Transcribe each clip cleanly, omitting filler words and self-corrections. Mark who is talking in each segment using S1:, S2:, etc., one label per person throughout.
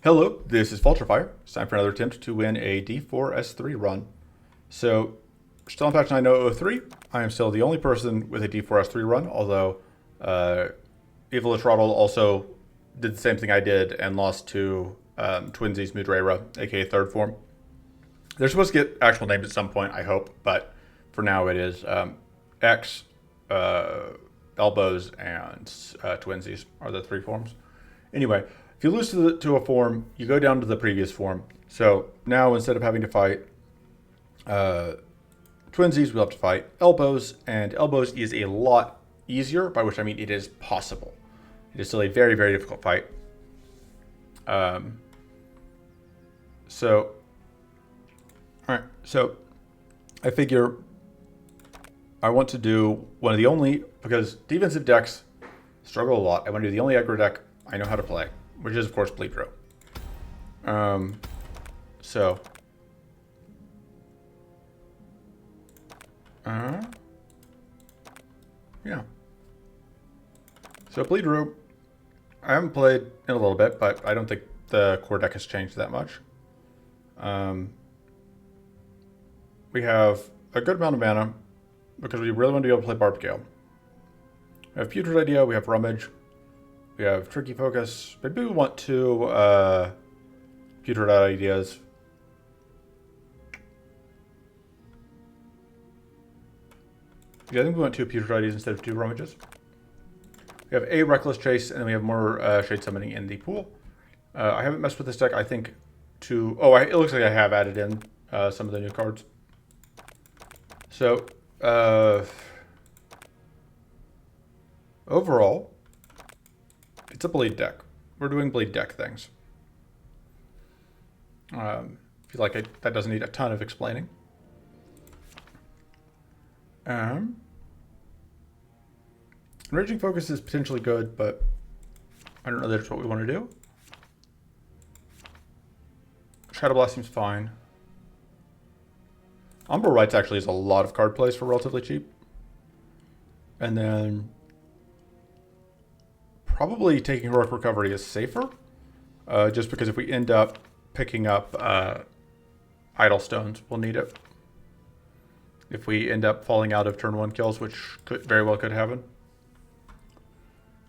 S1: Hello, this is Vulturefire. It's time for another attempt to win a D4S3 run. So, still on patch 9003. I am still the only person with a D4S3 run, although Evil Throttle also did the same thing I did and lost to Twinsies Mudrera, aka third form. They're supposed to get actual names at some point, I hope, but for now it is X, Elbows, and Twinsies are the three forms. Anyway, if you lose to a form, you go down to the previous form. So now instead of having to fight Twinsies, we'll have to fight Elbows, and Elbows is a lot easier, by which I mean it is possible. It is still a very, very difficult fight. So I figure I want to do one of the only, because defensive decks struggle a lot, I want to do the only aggro deck I know how to play, which is, of course, Bleed Row. Yeah. So Bleed Row, I haven't played in a little bit, but I don't think the core deck has changed that much. We have a good amount of mana, because we really want to be able to play Barb Gale. We have Putrid Idea, we have Rummage, we have Tricky Focus. Maybe we want two Putrid Ideas. Yeah, I think we want two Putrid Ideas instead of two Rummages. We have a Reckless Chase, and then we have more Shade Summoning in the pool. I haven't messed with this deck, I think, to... Oh, it looks like I have added in some of the new cards. So, overall, it's a Bleed deck. We're doing Bleed deck things. I feel like that doesn't need a ton of explaining. Enraging Focus is potentially good, but I don't know that it's what we want to do. Shadow Blast seems fine. Umbral Rights actually is a lot of card plays for relatively cheap. And then probably taking Heroic Recovery is safer, just because if we end up picking up Idle Stones, we'll need it. If we end up falling out of turn 1 kills, which very well could happen.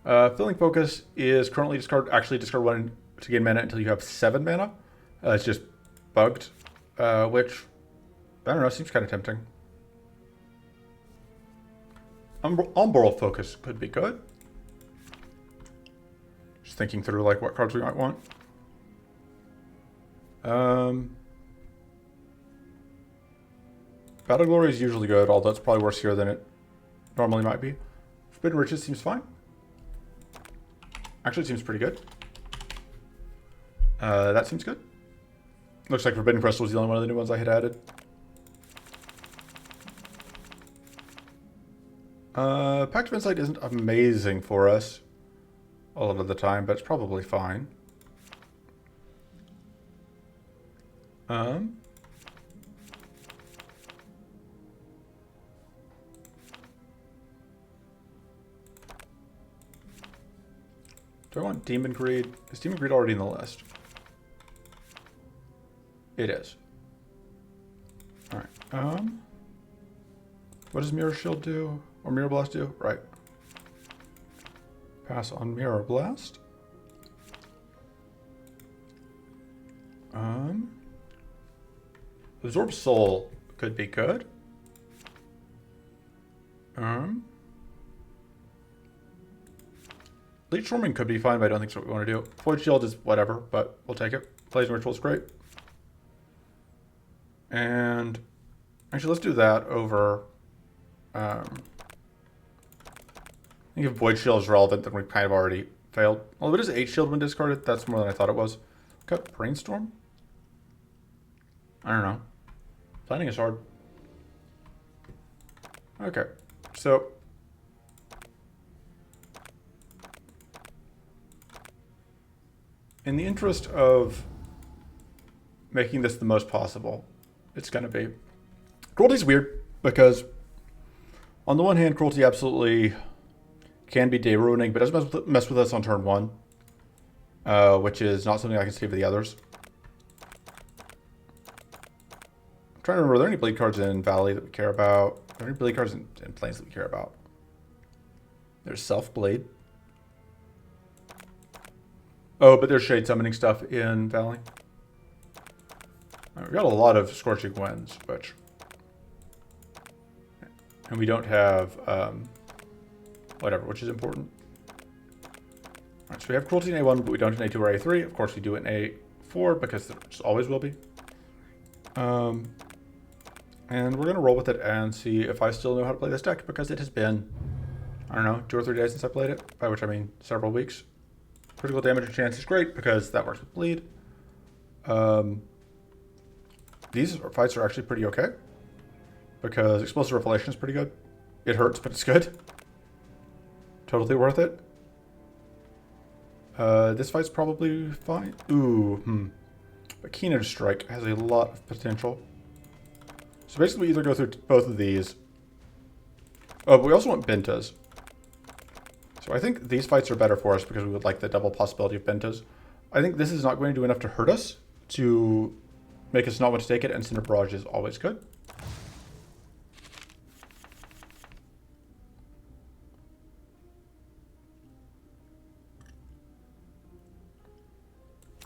S1: Filling Focus is currently discard 1 to gain mana until you have 7 mana. It's just bugged, which, I don't know, seems kind of tempting. Umbral Focus could be good. Just thinking through like what cards we might want. Battle Glory is usually good, although it's probably worse here than it normally might be. Forbidden Riches seems fine. Actually, it seems pretty good. That seems good. Looks like Forbidden Crystal was the only one of the new ones I had added. Pact of Insight isn't amazing for us a lot of the time, but it's probably fine. Do I want Demon Greed? Is Demon Greed already in the list? It is. Alright. What does Mirror Shield do? Or Mirror Blast do? Right. Pass on Mirror Blast. Absorb Soul could be good. Leech Storming could be fine, but I don't think it's what we want to do. Void Shield is whatever, but we'll take it. Blazing Ritual is great. And actually, let's do that over. I think if Void Shield is relevant, then we've kind of already failed. Although it is 8 shield when discarded, that's more than I thought it was. Cut Brainstorm? I don't know. Planning is hard. Okay, so in the interest of making this the most possible, it's going to be... Cruelty's weird, because on the one hand, Cruelty absolutely can be day ruining, but doesn't mess with us on turn 1. which is not something I can see for the others. I'm trying to remember, are there any bleed cards in Valley that we care about? Are there any bleed cards in Plains that we care about? There's Self-Blade. Oh, but there's Shade Summoning stuff in Valley. We've got a lot of Scorching Winds, which... And we don't have... whatever, which is important. Alright, so we have Cruelty in A1, but we don't in A2 or A3. Of course, we do it in A4, because there just always will be. And we're going to roll with it and see if I still know how to play this deck, because it has been, I don't know, 2 or 3 days since I played it, by which I mean several weeks. Critical damage and chance is great, because that works with bleed. These fights are actually pretty okay, because Explosive Revelation is pretty good. It hurts, but it's good. Totally worth it. This fight's probably fine. Ooh, But Keenan Strike has a lot of potential. So basically we either go through both of these. Oh, but we also want Bentas. So I think these fights are better for us because we would like the double possibility of Bentas. I think this is not going to do enough to hurt us to make us not want to take it, and Cinder Barrage is always good.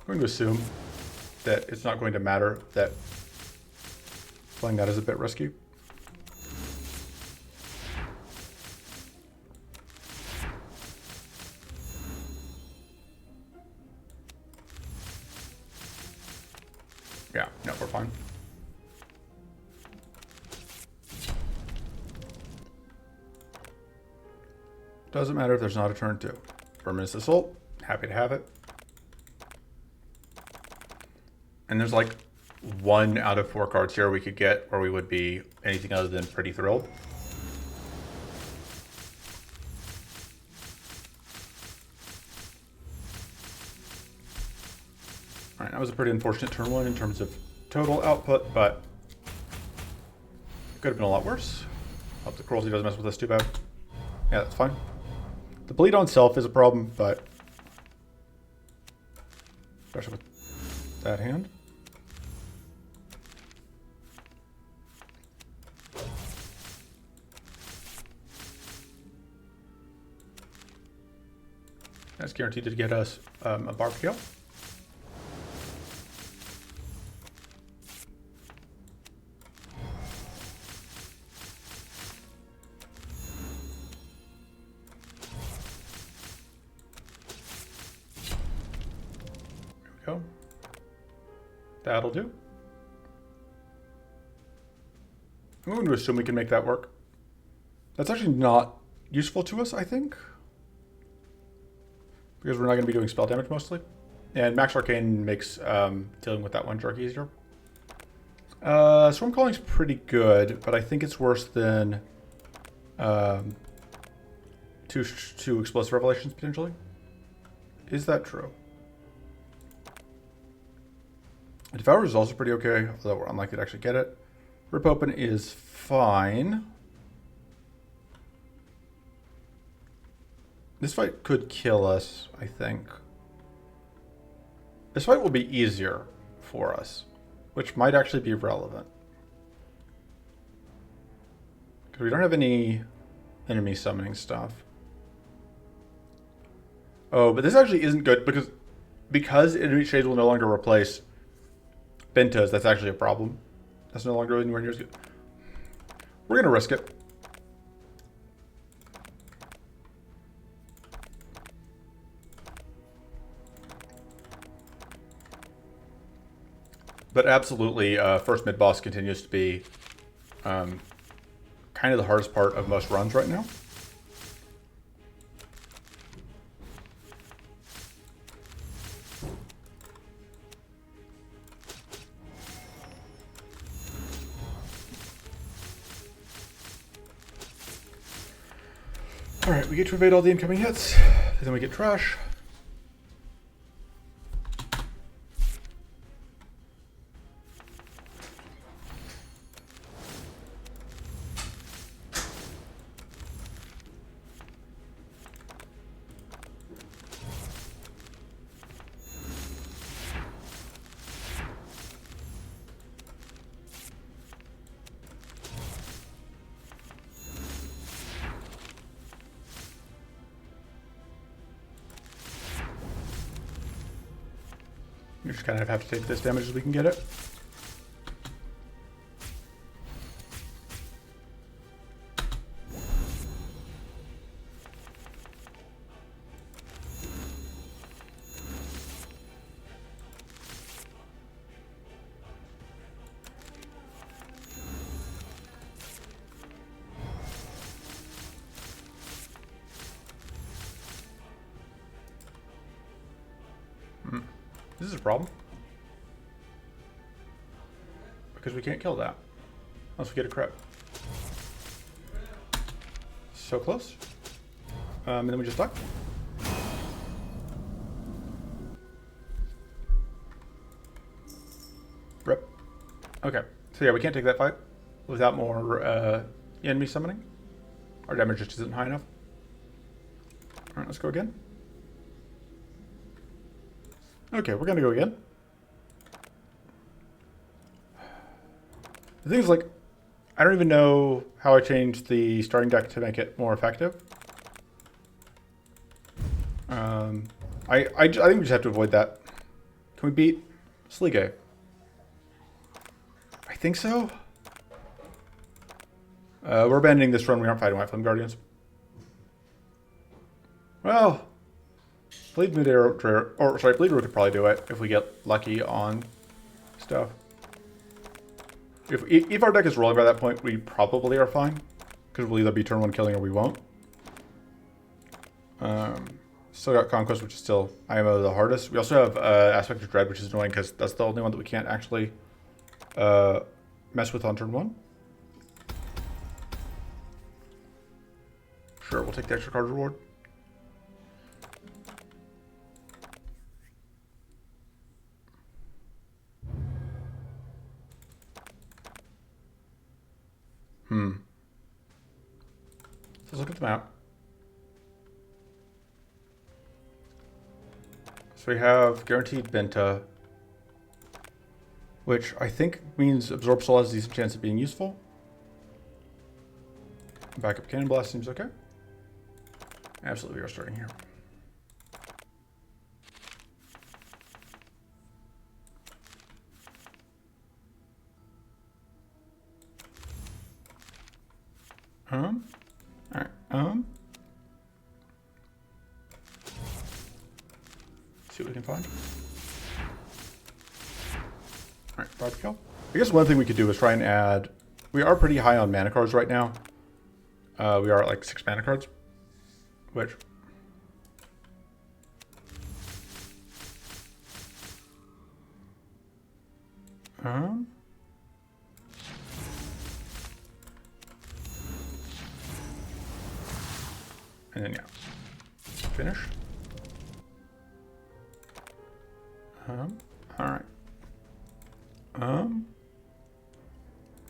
S1: I'm going to assume that it's not going to matter that playing that is a bit risky. Yeah, no, we're fine. Doesn't matter if there's not a turn 2. Verminous Assault, happy to have it. And there's like 1 out of 4 cards here we could get where we would be anything other than pretty thrilled. Alright, that was a pretty unfortunate turn 1 in terms of total output, but it could have been a lot worse. Hope the Cruelty doesn't mess with us too bad. Yeah, that's fine. The bleed on self is a problem, but especially with that hand. That's guaranteed to get us a barbecue. There we go. That'll do. I'm going to assume we can make that work. That's actually not useful to us, I think, because we're not going to be doing spell damage mostly. And Max Arcane makes dealing with that one jerk easier. Storm Calling's pretty good, but I think it's worse than two Explosive Revelations, potentially. Is that true? Devour is also pretty okay, although we're unlikely to actually get it. Rip Open is fine. This fight could kill us, I think. This fight will be easier for us, which might actually be relevant. Because we don't have any enemy summoning stuff. Oh, but this actually isn't good because enemy shades will no longer replace Bentas. That's actually a problem. That's no longer anywhere near as good. We're going to risk it. But absolutely, first mid-boss continues to be kind of the hardest part of most runs right now. Alright, we get to evade all the incoming hits, and then we get trash. You just kind of have to take this damage as we can get it. This is a problem. Because we can't kill that. Unless we get a crit. So close. And then we just die. Rip. Okay. So yeah, we can't take that fight without more enemy summoning. Our damage just isn't high enough. Alright, let's go again. Okay, we're gonna go again. The thing is, like, I don't even know how I changed the starting deck to make it more effective. I think we just have to avoid that. Can we beat Slige? I think so. We're abandoning this run. We aren't fighting White Flame Guardians. Well, Bleed Root could probably do it if we get lucky on stuff. If our deck is rolling by that point, we probably are fine. Because we'll either be turn 1 killing or we won't. Still got Conquest, which is still IMO the hardest. We also have Aspect of Dread, which is annoying because that's the only one that we can't actually mess with on turn 1. Sure, we'll take the extra card reward. Let's look at the map. So we have Guaranteed Benta, which I think means Absorb Soul has a decent chance of being useful. Backup Cannon Blast seems okay. Absolutely, we are starting here. Alright, see what we can find. Alright, Barb kill. I guess one thing we could do is try and add... We are pretty high on mana cards right now. We are at like 6 mana cards. Which... And then, yeah. Finish. Alright.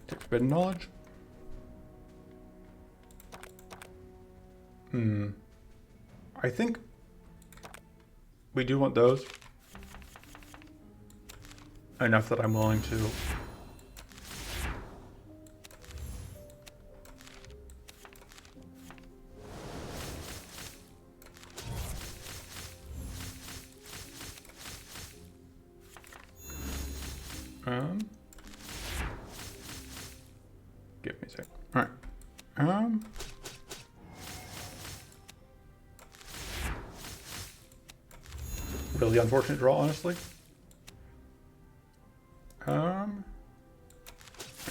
S1: Take Forbidden Knowledge. I think we do want those. Enough that I'm willing to... Give me a sec. Alright. Really unfortunate draw, honestly.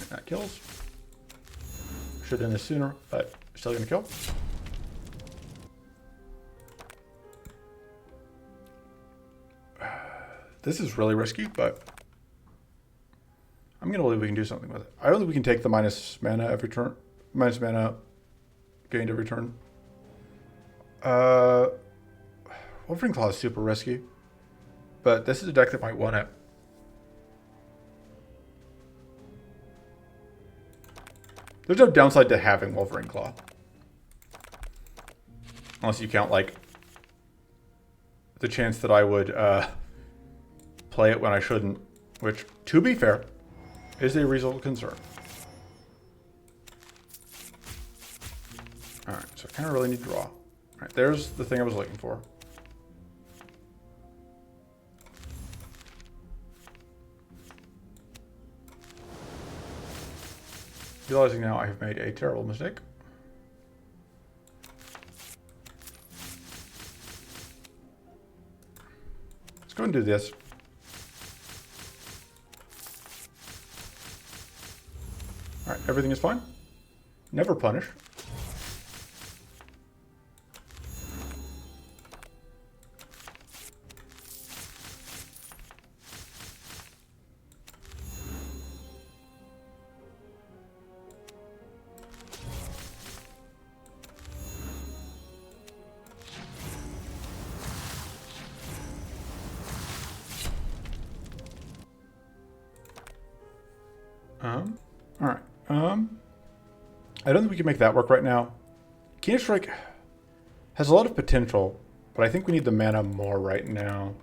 S1: That kills. Should have done this sooner, but still gonna kill. This is really risky, but I'm gonna believe we can do something with it. I don't think we can take the minus mana every turn. Minus mana gained every turn. Wolverine Claw is super risky, but this is a deck that might win it. There's no downside to having Wolverine Claw. Unless you count, like, the chance that I would play it when I shouldn't. Which, to be fair, is a reasonable concern. Alright, so I kind of really need to draw. Alright, there's the thing I was looking for. Realizing now I have made a terrible mistake. Let's go and do this. All right, everything is fine. Never punish. All right. I don't think we can make that work right now. Keen Strike has a lot of potential, but I think we need the mana more right now.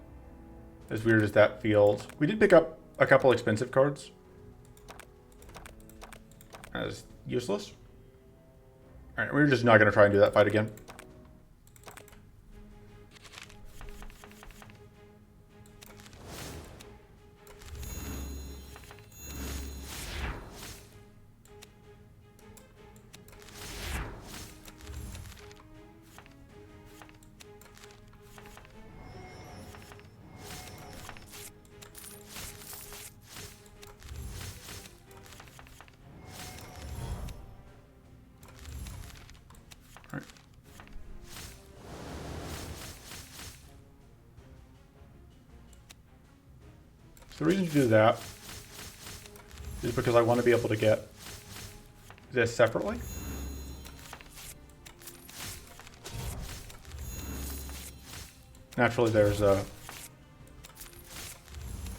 S1: As weird as that feels. We did pick up a couple expensive cards. As useless. All right, we're just not going to try and do that fight again. So the reason to do that is because I want to be able to get this separately. Naturally, there's the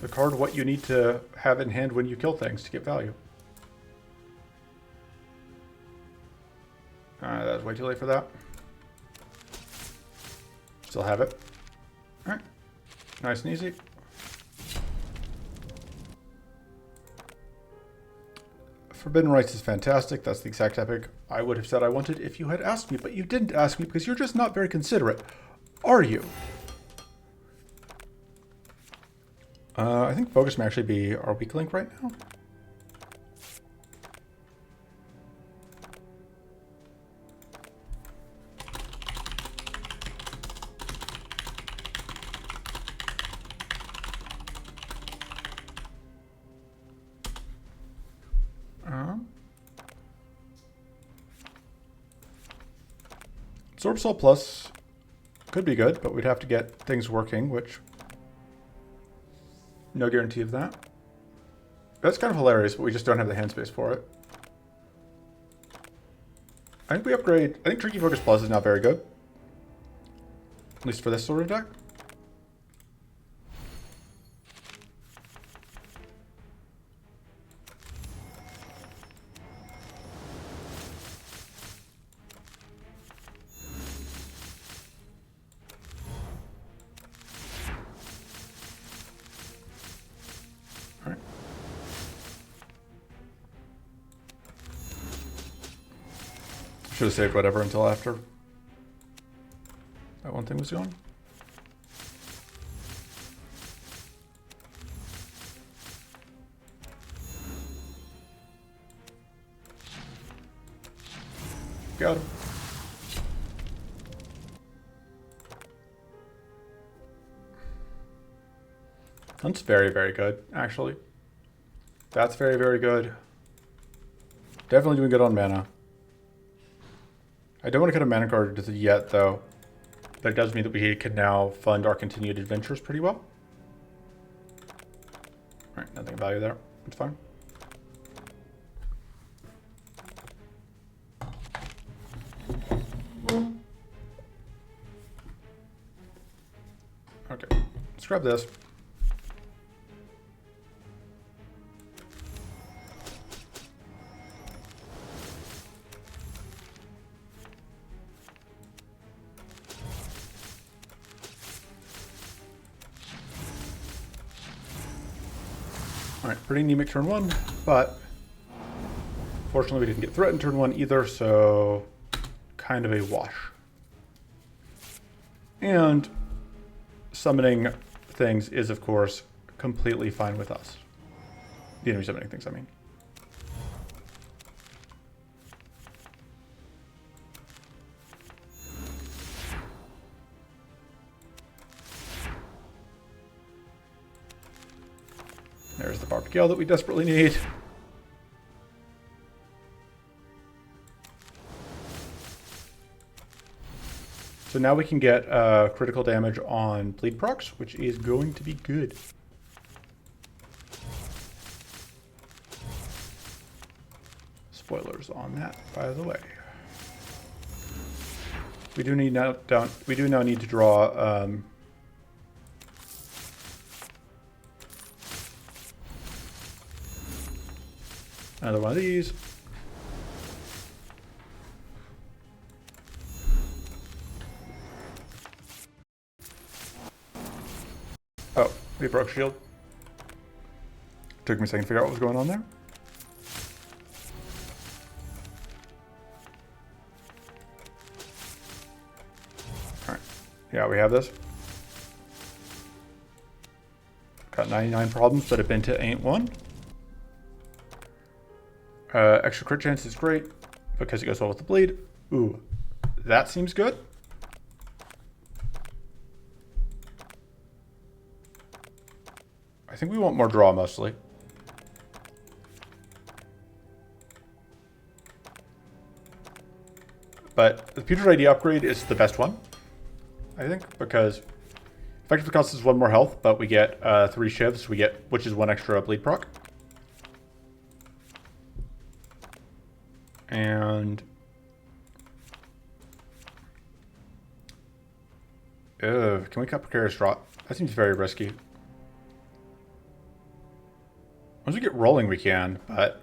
S1: card what you need to have in hand when you kill things to get value. That was way too late for that. Still have it. All right, nice and easy. Forbidden Rites is fantastic. That's the exact epic I would have said I wanted if you had asked me, but you didn't ask me because you're just not very considerate, are you? I think Focus may actually be our weak link right now. Absorb Soul Plus could be good, but we'd have to get things working, which no guarantee of that. That's kind of hilarious, but we just don't have the hand space for it. I think we upgrade. I think Tricky Focus Plus is not very good, at least for this sort of deck. Should have saved whatever until after that one thing was gone. Got him. That's very, very good, actually. That's very, very good. Definitely doing good on mana. I don't want to cut a mana card yet, though. That does mean that we can now fund our continued adventures pretty well. Alright, nothing of value there. It's fine. Okay, let's grab this. Alright, pretty anemic turn one, but fortunately we didn't get threatened turn one either, so kind of a wash. And summoning things is, of course, completely fine with us. The enemy summoning things, I mean. There's the barbed gale that we desperately need. So now we can get critical damage on bleed procs, which is going to be good. Spoilers on that, by the way. We do now need to draw another one of these. Oh, we broke shield. Took me a second to figure out what was going on there. Alright. Yeah, we have this. Got 99 problems, but a Benta ain't one. Extra crit chance is great because it goes well with the bleed. Ooh, that seems good. I think we want more draw mostly. But the Putrid ID upgrade is the best one, I think, because effectively costs us 1 more health, but we get 3 shivs, which is 1 extra bleed proc. And can we cut Precarious Drop? That seems very risky. Once we get rolling, we can, but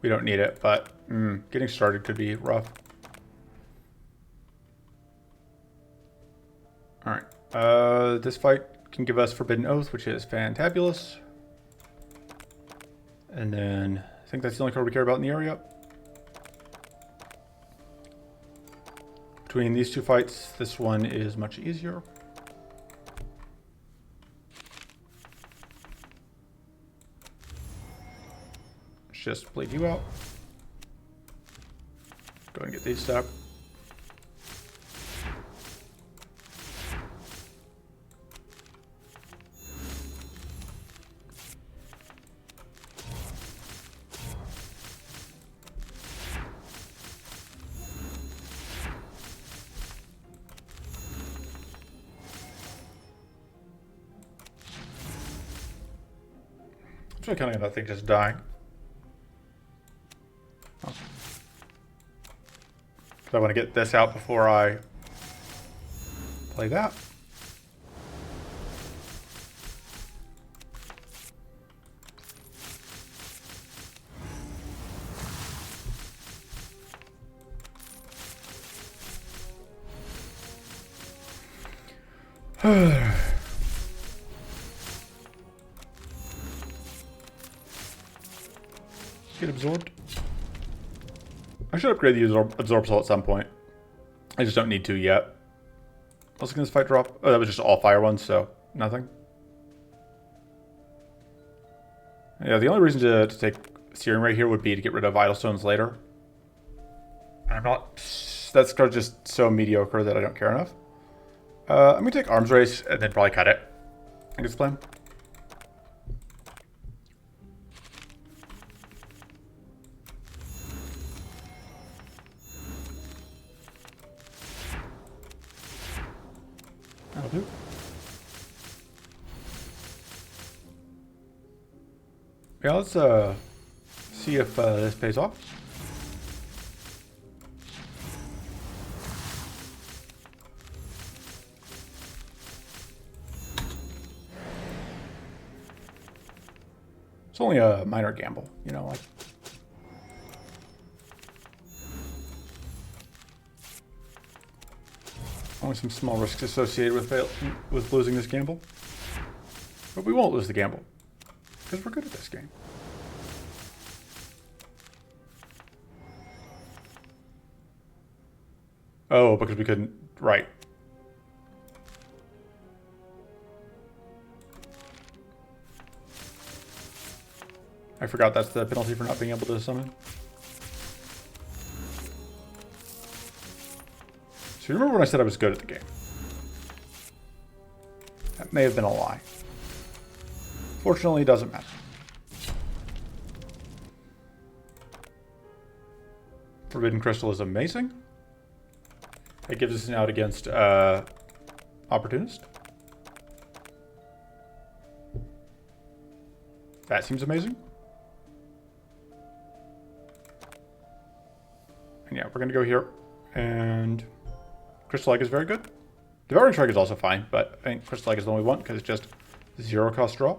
S1: we don't need it. But getting started could be rough. All right. This fight can give us Forbidden Oath, which is fantabulous. And then I think that's the only card we care about in the area. Between these two fights, this one is much easier. Just bleed you out. Go ahead and get these stuck. I'm actually kind of gonna think just dying. I want to get this out before I play that. Get absorbed. I should upgrade the absorb soul at some point. I just don't need to yet. What's this fight drop? Oh, that was just all fire ones, so nothing. Yeah, the only reason to take Searing Ray here would be to get rid of Vital Stones later. And I'm not... That's just so mediocre that I don't care enough. I'm going to take Arms Race and then probably cut it. I think it's the plan. That'll do. Yeah, let's see if this pays off. It's only a minor gamble, you know, like. Only some small risks associated with losing this gamble. But we won't lose the gamble. Because we're good at this game. Oh, because we couldn't... Right. I forgot that's the penalty for not being able to summon. So you remember when I said I was good at the game? That may have been a lie. Fortunately, it doesn't matter. Forbidden Crystal is amazing. It gives us an out against Opportunist. That seems amazing. And yeah, we're going to go here. And Crystal Egg is very good. Devouring Strike is also fine, but I think Crystal Egg is the only one because it's just 0 cost draw.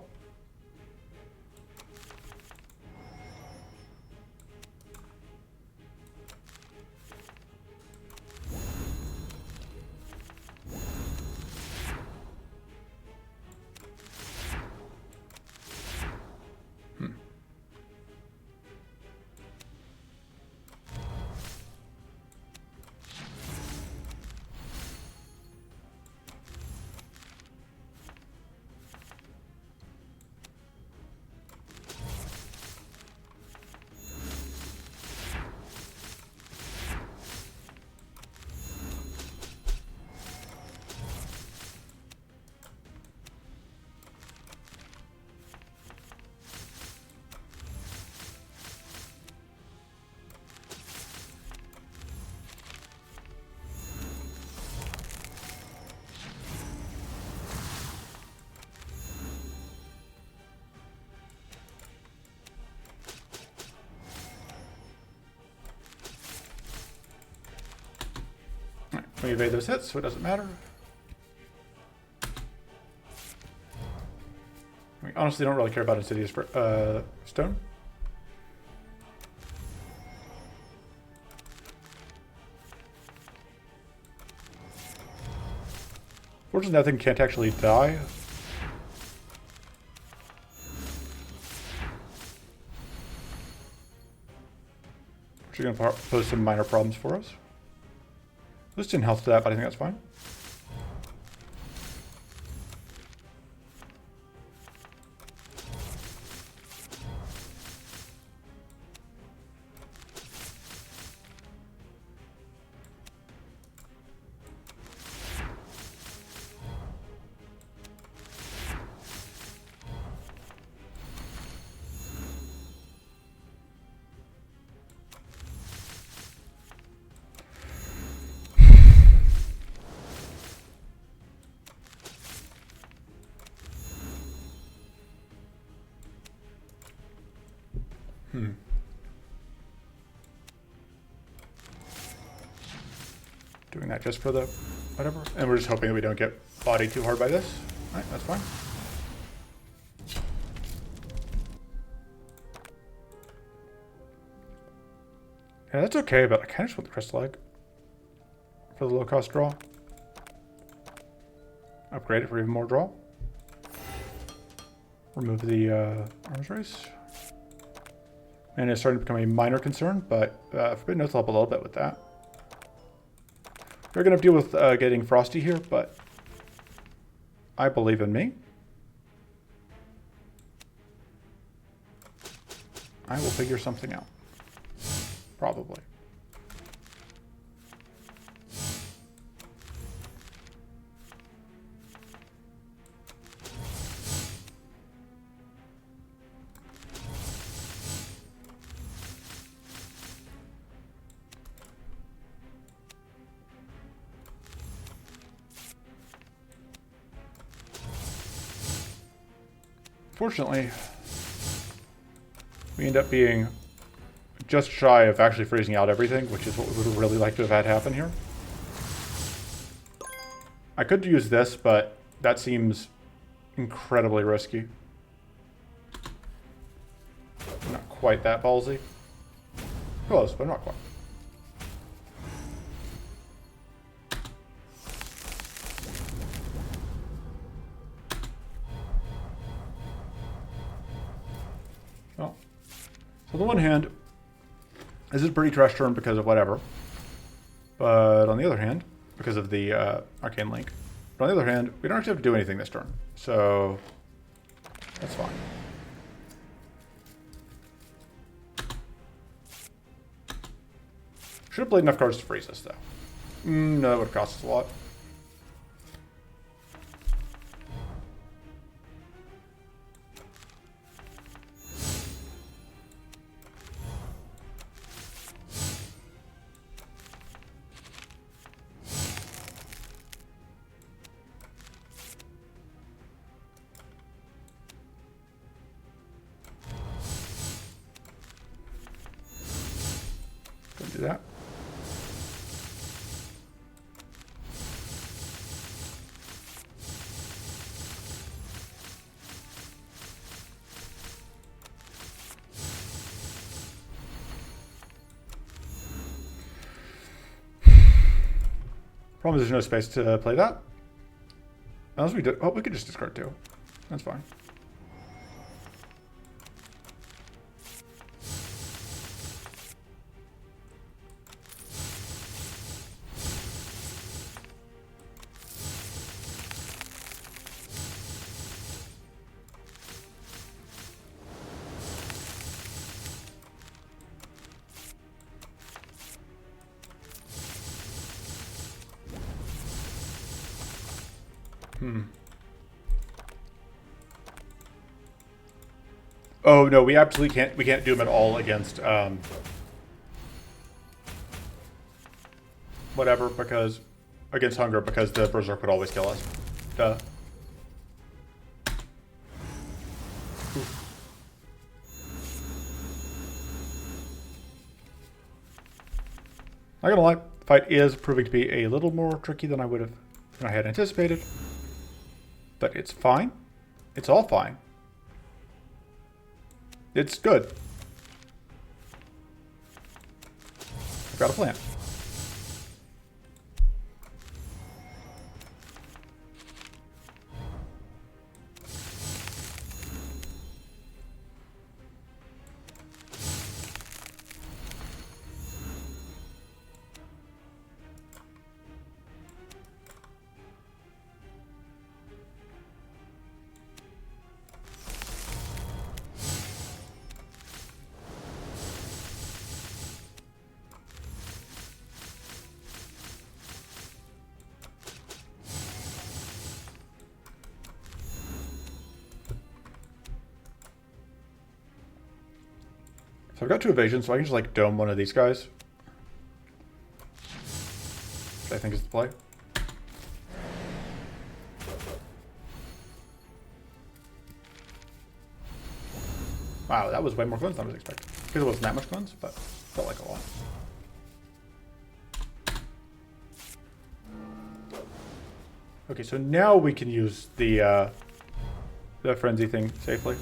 S1: We evade those hits, so it doesn't matter. We honestly don't really care about Insidious Stone. Fortunately, that thing can't actually die. Which is going to pose some minor problems for us. Just in health to that, but I think that's fine. Doing that just for the whatever. And we're just hoping that we don't get bodied too hard by this. Alright, that's fine. Yeah, that's okay, but I kind of just want the Crystal Egg for the low cost draw. Upgrade it for even more draw. Remove the Arms Race. And it's starting to become a minor concern, but Forbidden Oath will help a little bit with that. We're going to deal with getting Frosty here, but I believe in me. I will figure something out. Probably. Fortunately, we end up being just shy of actually freezing out everything, which is what we would really like to have had happen here. I could use this, but that seems incredibly risky. Not quite that ballsy. Close, but not quite. Well, so on the one hand, this is a pretty trash turn because of whatever. But on the other hand, because of the Arcane Link. But on the other hand, we don't actually have to do anything this turn. So that's fine. Should have played enough cards to freeze us, though. No, that would have cost us a lot. Problem is there's no space to play that. Unless we do. Oh, we could just discard 2. That's fine. Oh no, we absolutely can't. We can't do them at all against whatever, because against hunger, because the berserk would always kill us. Duh. Not gonna lie, the fight is proving to be a little more tricky than I had anticipated. But it's fine. It's all fine. It's good. I've got a plan. So I've got 2 evasions, so I can just like dome one of these guys. Which I think is the play. Wow, that was way more cleanse than I was expecting. Because it wasn't that much cleanse, but felt like a lot. Okay, so now we can use the frenzy thing safely.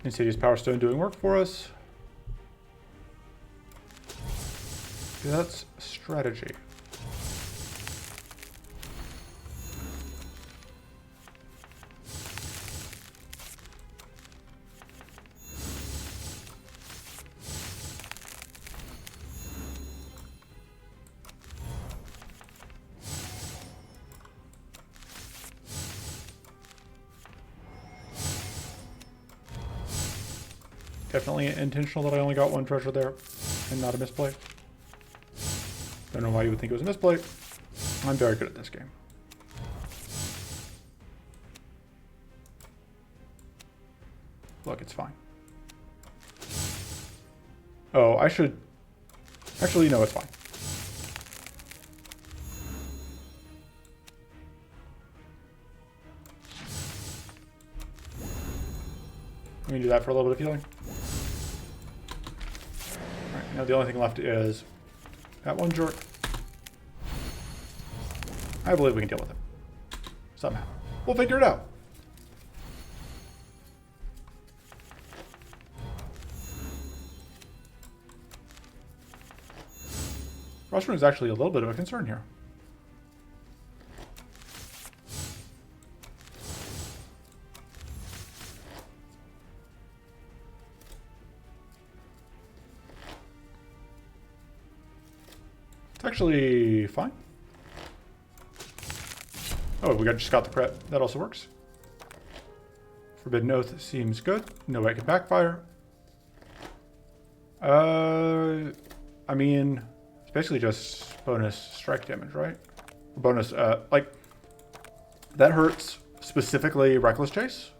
S1: Insidious Power Stone doing work for us. That's strategy. Definitely intentional that I only got 1 treasure there and not a misplay. Don't know why you would think it was a misplay. I'm very good at this game. Look, it's fine. Oh, I should... Actually, no, it's fine. Let me do that for a little bit of healing. Alright, now the only thing left is that one jerk. I believe we can deal with it. Somehow. We'll figure it out. Rushman is actually a little bit of a concern here. It's actually fine. Oh, just got the crit. That also works. Forbidden Oath seems good. No way it can backfire. I mean, it's basically just bonus strike damage, right? Bonus, like, that hurts specifically Reckless Chase.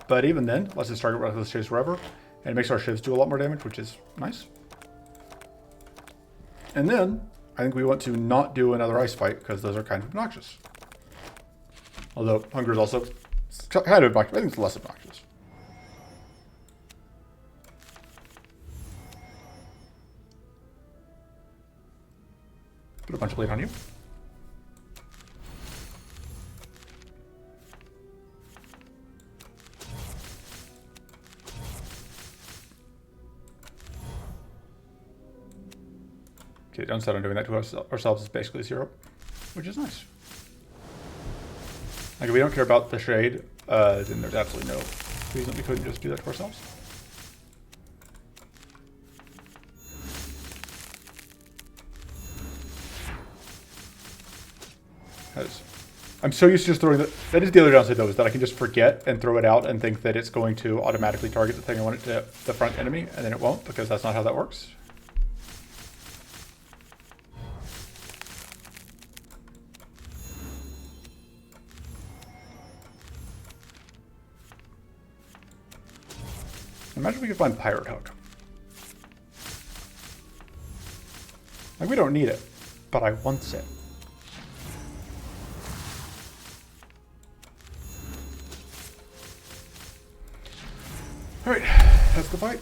S1: But even then, let's just target Reckless Chase wherever. And it makes our shivs do a lot more damage, which is nice. And then, I think we want to not do another ice fight, because those are kind of obnoxious. Although, hunger is also kind of obnoxious. I think it's less obnoxious. Put a bunch of bleed on you. Okay, downside on doing that to ourselves is basically 0, which is nice. Like, if we don't care about the shade, then there's absolutely no reason we couldn't just do that to ourselves. I'm so used to just throwing that is the other downside, though, is that I can just forget and throw it out and think that it's going to automatically target the thing I want it to, the front enemy, and then it won't, because that's not how that works. Imagine we could find Pirate Hook. Like, we don't need it, but I want it. Alright, that's the fight.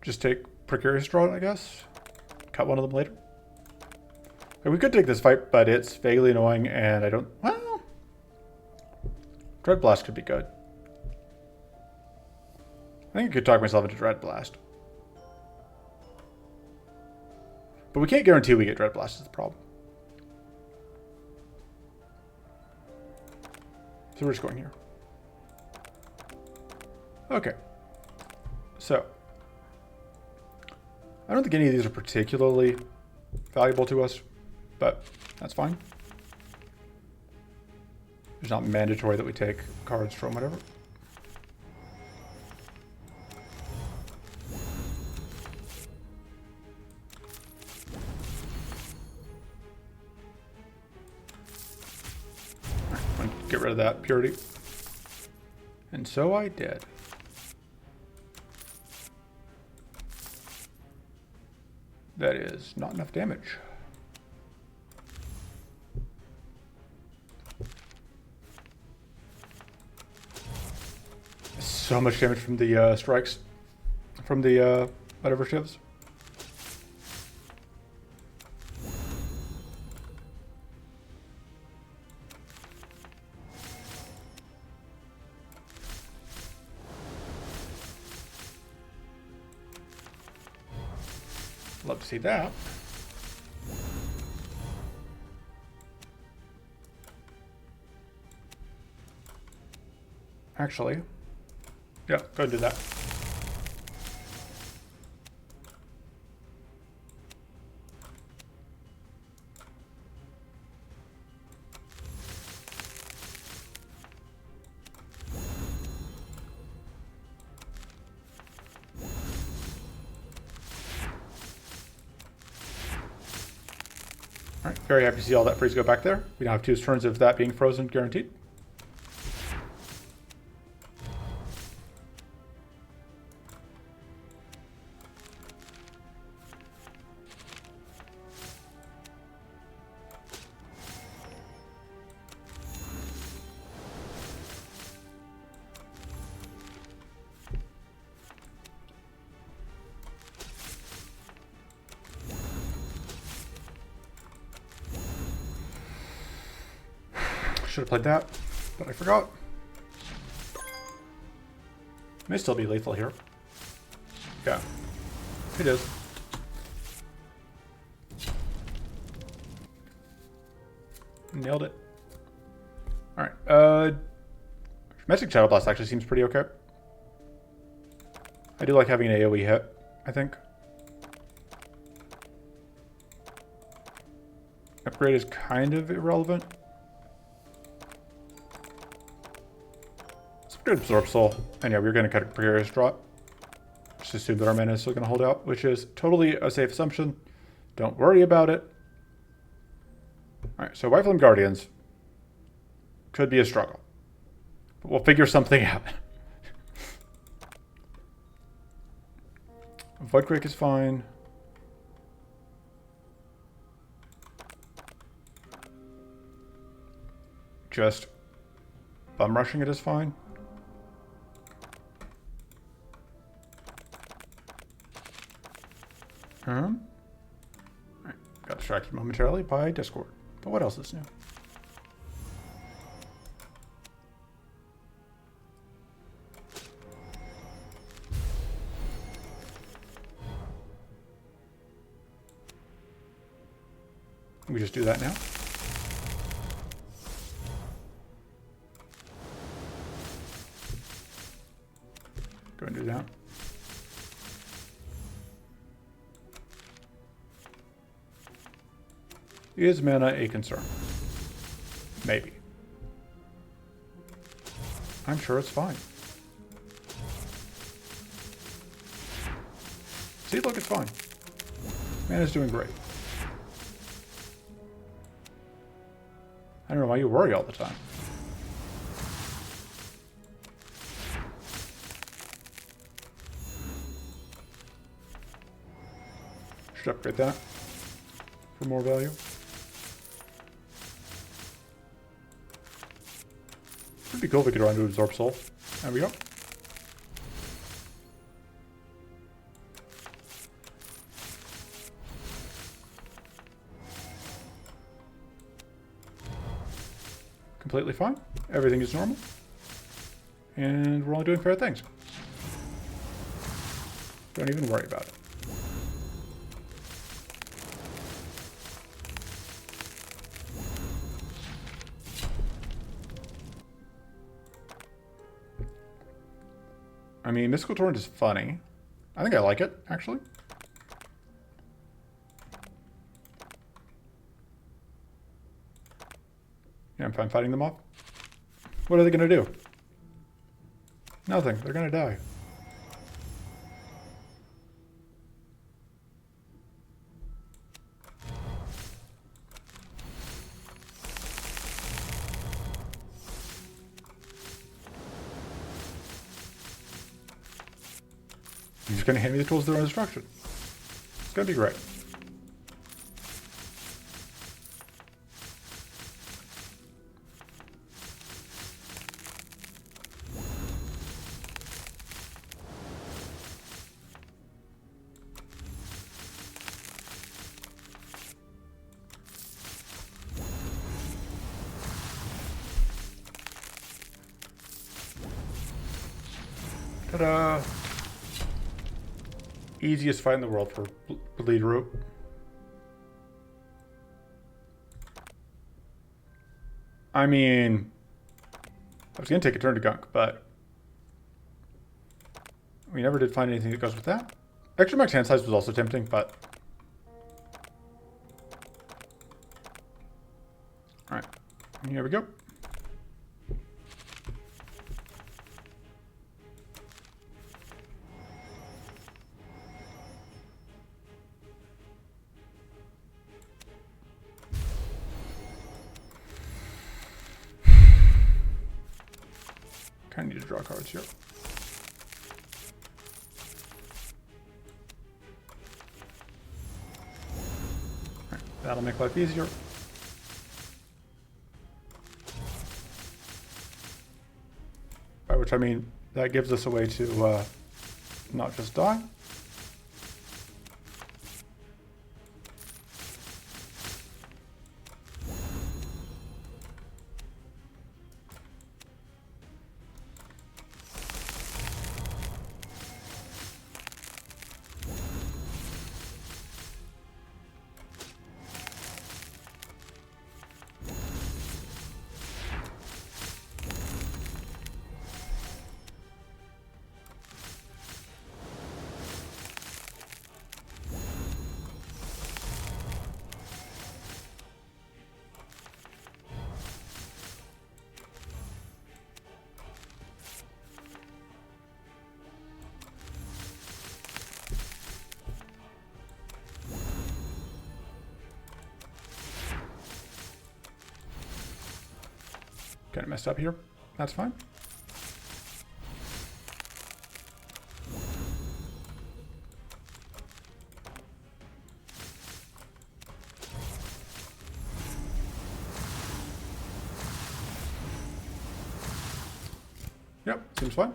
S1: Just take Precarious Draw, I guess. Cut one of them later. We could take this fight, but it's vaguely annoying, and I don't... Well... Dread Blast could be good. I think I could talk myself into Dread Blast. But we can't guarantee we get Dread Blast is the problem. So we're just going here. Okay. So. I don't think any of these are particularly valuable to us, but that's fine. It's not mandatory that we take cards from whatever. Get rid of that purity. And so I did. That is not enough damage. So much damage from the strikes. From the whatever shivs. Love to see that. Actually, yeah, go do that. Alright, very happy to see all that freeze go back there. We now have 2 turns of that being frozen, guaranteed. Should have played that, but I forgot. May still be lethal here. Yeah, it is. Nailed it. All right. Magic Shadow Blast actually seems pretty okay. I do like having an AoE hit, I think. Upgrade is kind of irrelevant. Good Absorb Soul. And yeah, we're going to cut a Precarious Draw. Just assume that our mana is still going to hold out, which is totally a safe assumption. Don't worry about it. Alright, so Rifleman Guardians could be a struggle. But we'll figure something out. Voidquake is fine. Just bum rushing it is fine. Alright, got distracted momentarily by Discord. But what else is new? We just do that now. Go and do that. Is mana a concern? Maybe. I'm sure it's fine. See, look, it's fine. Mana's doing great. I don't know why you worry all the time. Should upgrade that for more value. Would be cool if we could run to absorb soul. There we go. Completely fine. Everything is normal. And we're only doing fair things. Don't even worry about it. I mean, Mystical Torrent is funny. I think I like it, actually. Yeah, I'm fine fighting them off. What are they going to do? Nothing. They're going to die. You're just going to hand me the tools of their own destruction. It's going to be great. Ta-da! Easiest fight in the world for Bleed Root. I mean, I was going to take a turn to gunk, but we never did find anything that goes with that. Extra max hand size was also tempting, but alright, here we go. Kind of need to draw cards here. Right, that'll make life easier. By which I mean that gives us a way to not just die. Kind of messed up here. That's fine. Yep, seems fine.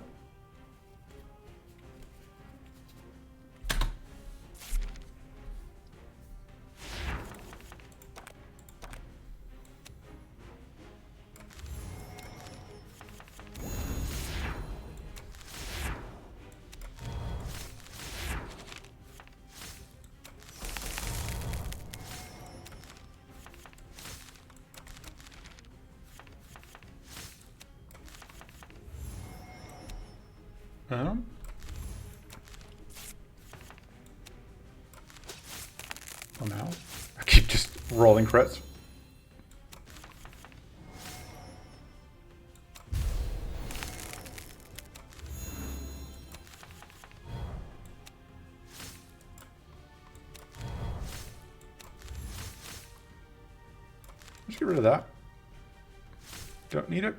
S1: Um. Oh no. I keep just rolling crits. Just get rid of that. Don't need it.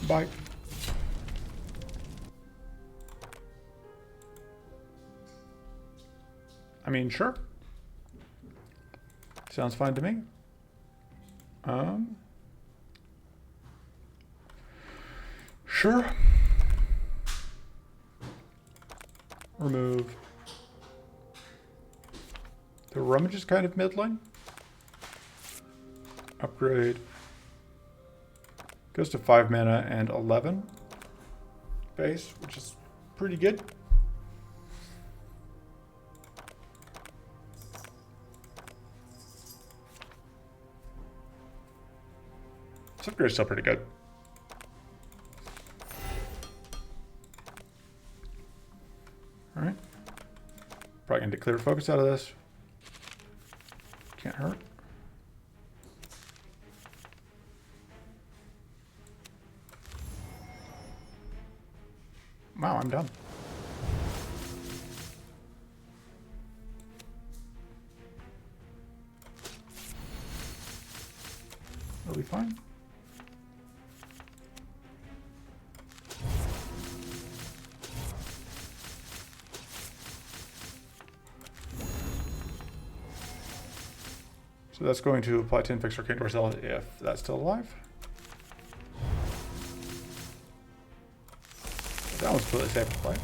S1: Bye. I mean, sure. Sounds fine to me. Sure. Remove. The rummage is kind of middling. Upgrade. Goes to 5 mana and 11 base, which is pretty good. This upgrade is still pretty good. Alright. Probably gonna get clear focus out of this. Can't hurt. Wow, I'm done. It'll be fine. So that's going to apply 10 fixed arcane door cell if that's still alive. That one's completely safe to play.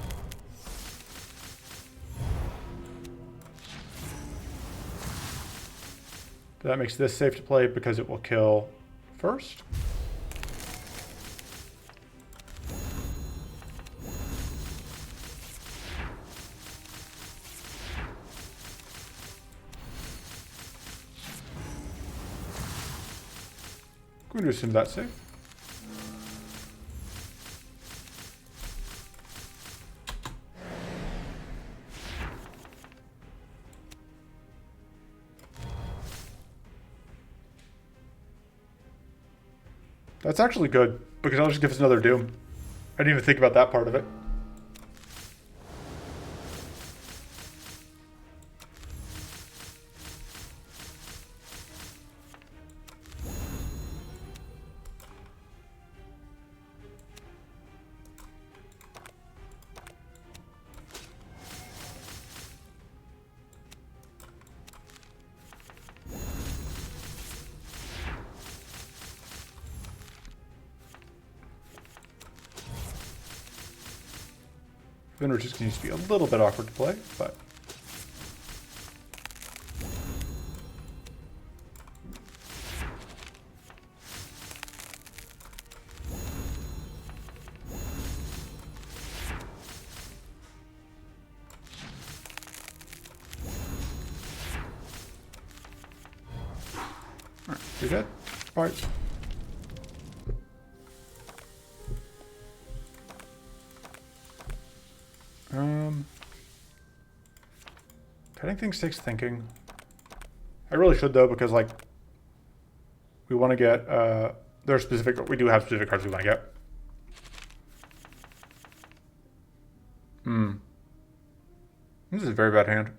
S1: That makes this safe to play because it will kill first. I'm going to assume that's safe. That's actually good, because I'll just give us another Doom. I didn't even think about that part of it. Vintage just needs to be a little bit awkward to play, but alright, you're dead. Alright. Cutting things takes thinking. I really should though, because like we want to get there are specific, we do have specific cards we want to get. This is a very bad hand.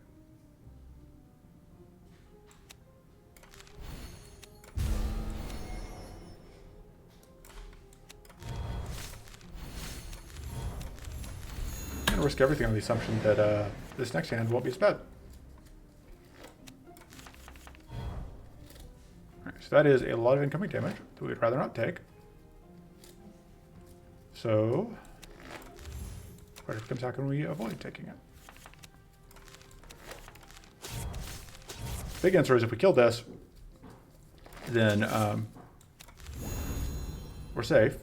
S1: I'm gonna risk everything on the assumption that this next hand won't be as bad. So that is a lot of incoming damage that we'd rather not take. So, question becomes, how can we avoid taking it? Big answer is if we kill this, then we're safe.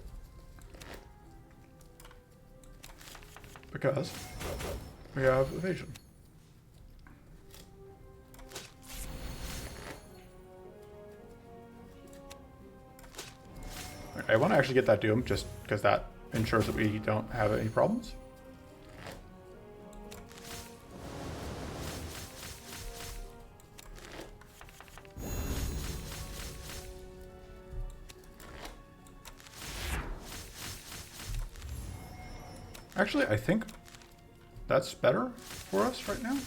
S1: because we have evasion. I want to actually get that Doom just because that ensures that we don't have any problems. Actually, I think that's better for us right now.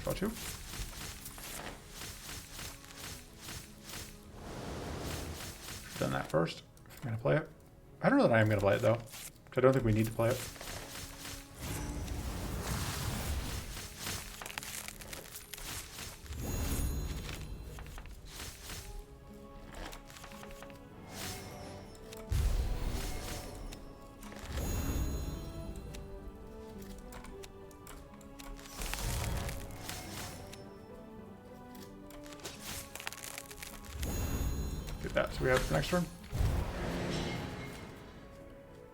S1: Got you. Done that first. If I'm gonna play it. I don't know that I am gonna play it though, because I don't think we need to play it. That, so we have the next turn.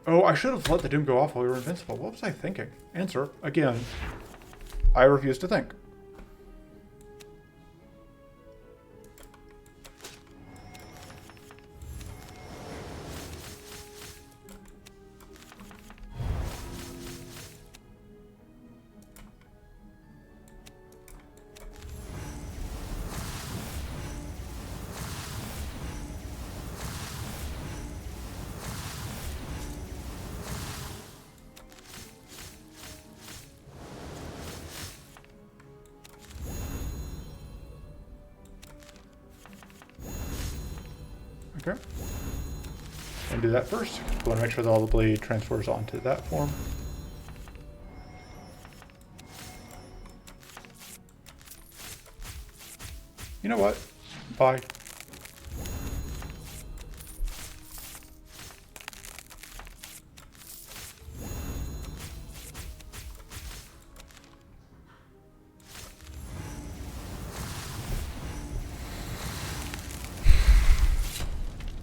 S1: Oh, I should have let the Doom go off while we were invincible. What was I thinking? Answer, again, I refuse to think. Okay. And do that first. We want to make sure that all the blade transfers onto that form. You know what? Bye.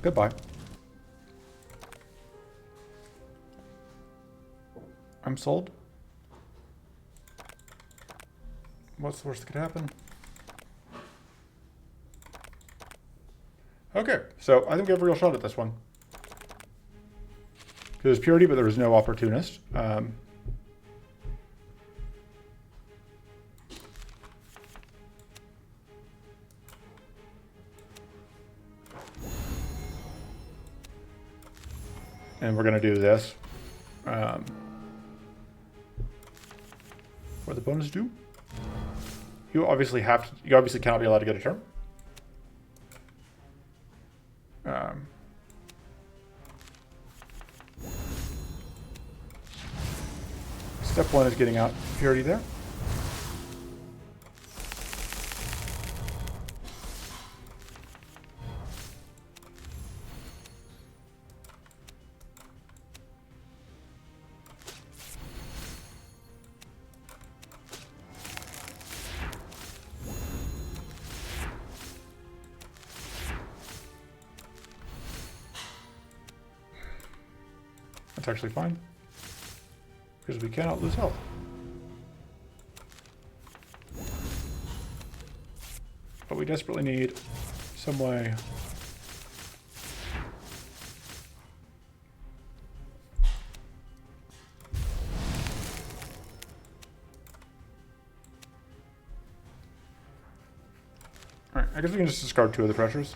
S1: Goodbye. I'm sold. What's the worst that could happen? Okay, so I think we have a real shot at this one. There's purity, but there was no opportunist. And we're going to do this for the bonus Doom. You obviously cannot be allowed to get a turn. Step one is getting out purity there. That's actually fine, because we cannot lose health. But we desperately need some way Alright, I guess we can just discard two of the treasures.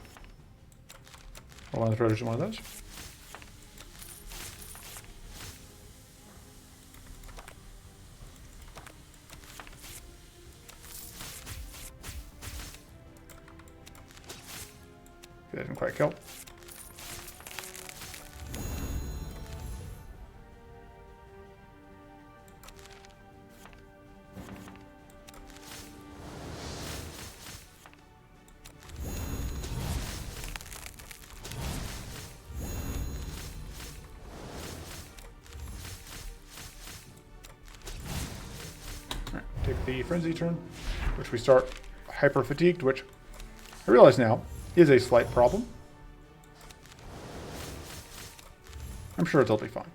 S1: Or one of the treasures and one of those. That didn't quite kill. Take the frenzy turn, which we start hyper fatigued, which I realize now is a slight problem. I'm sure it'll be fine.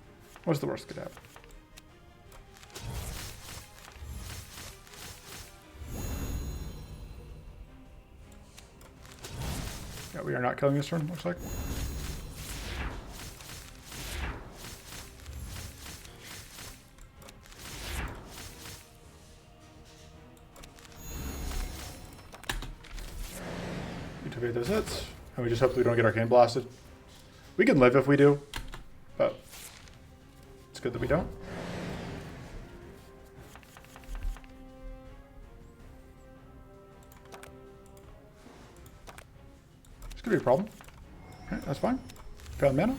S1: What's the worst that could happen? Yeah, we are not killing this turn, looks like. Evade those hits, and we just hope that we don't get arcane blasted. We can live if we do, but it's good that we don't. This could be a problem. Alright, that's fine. Found mana.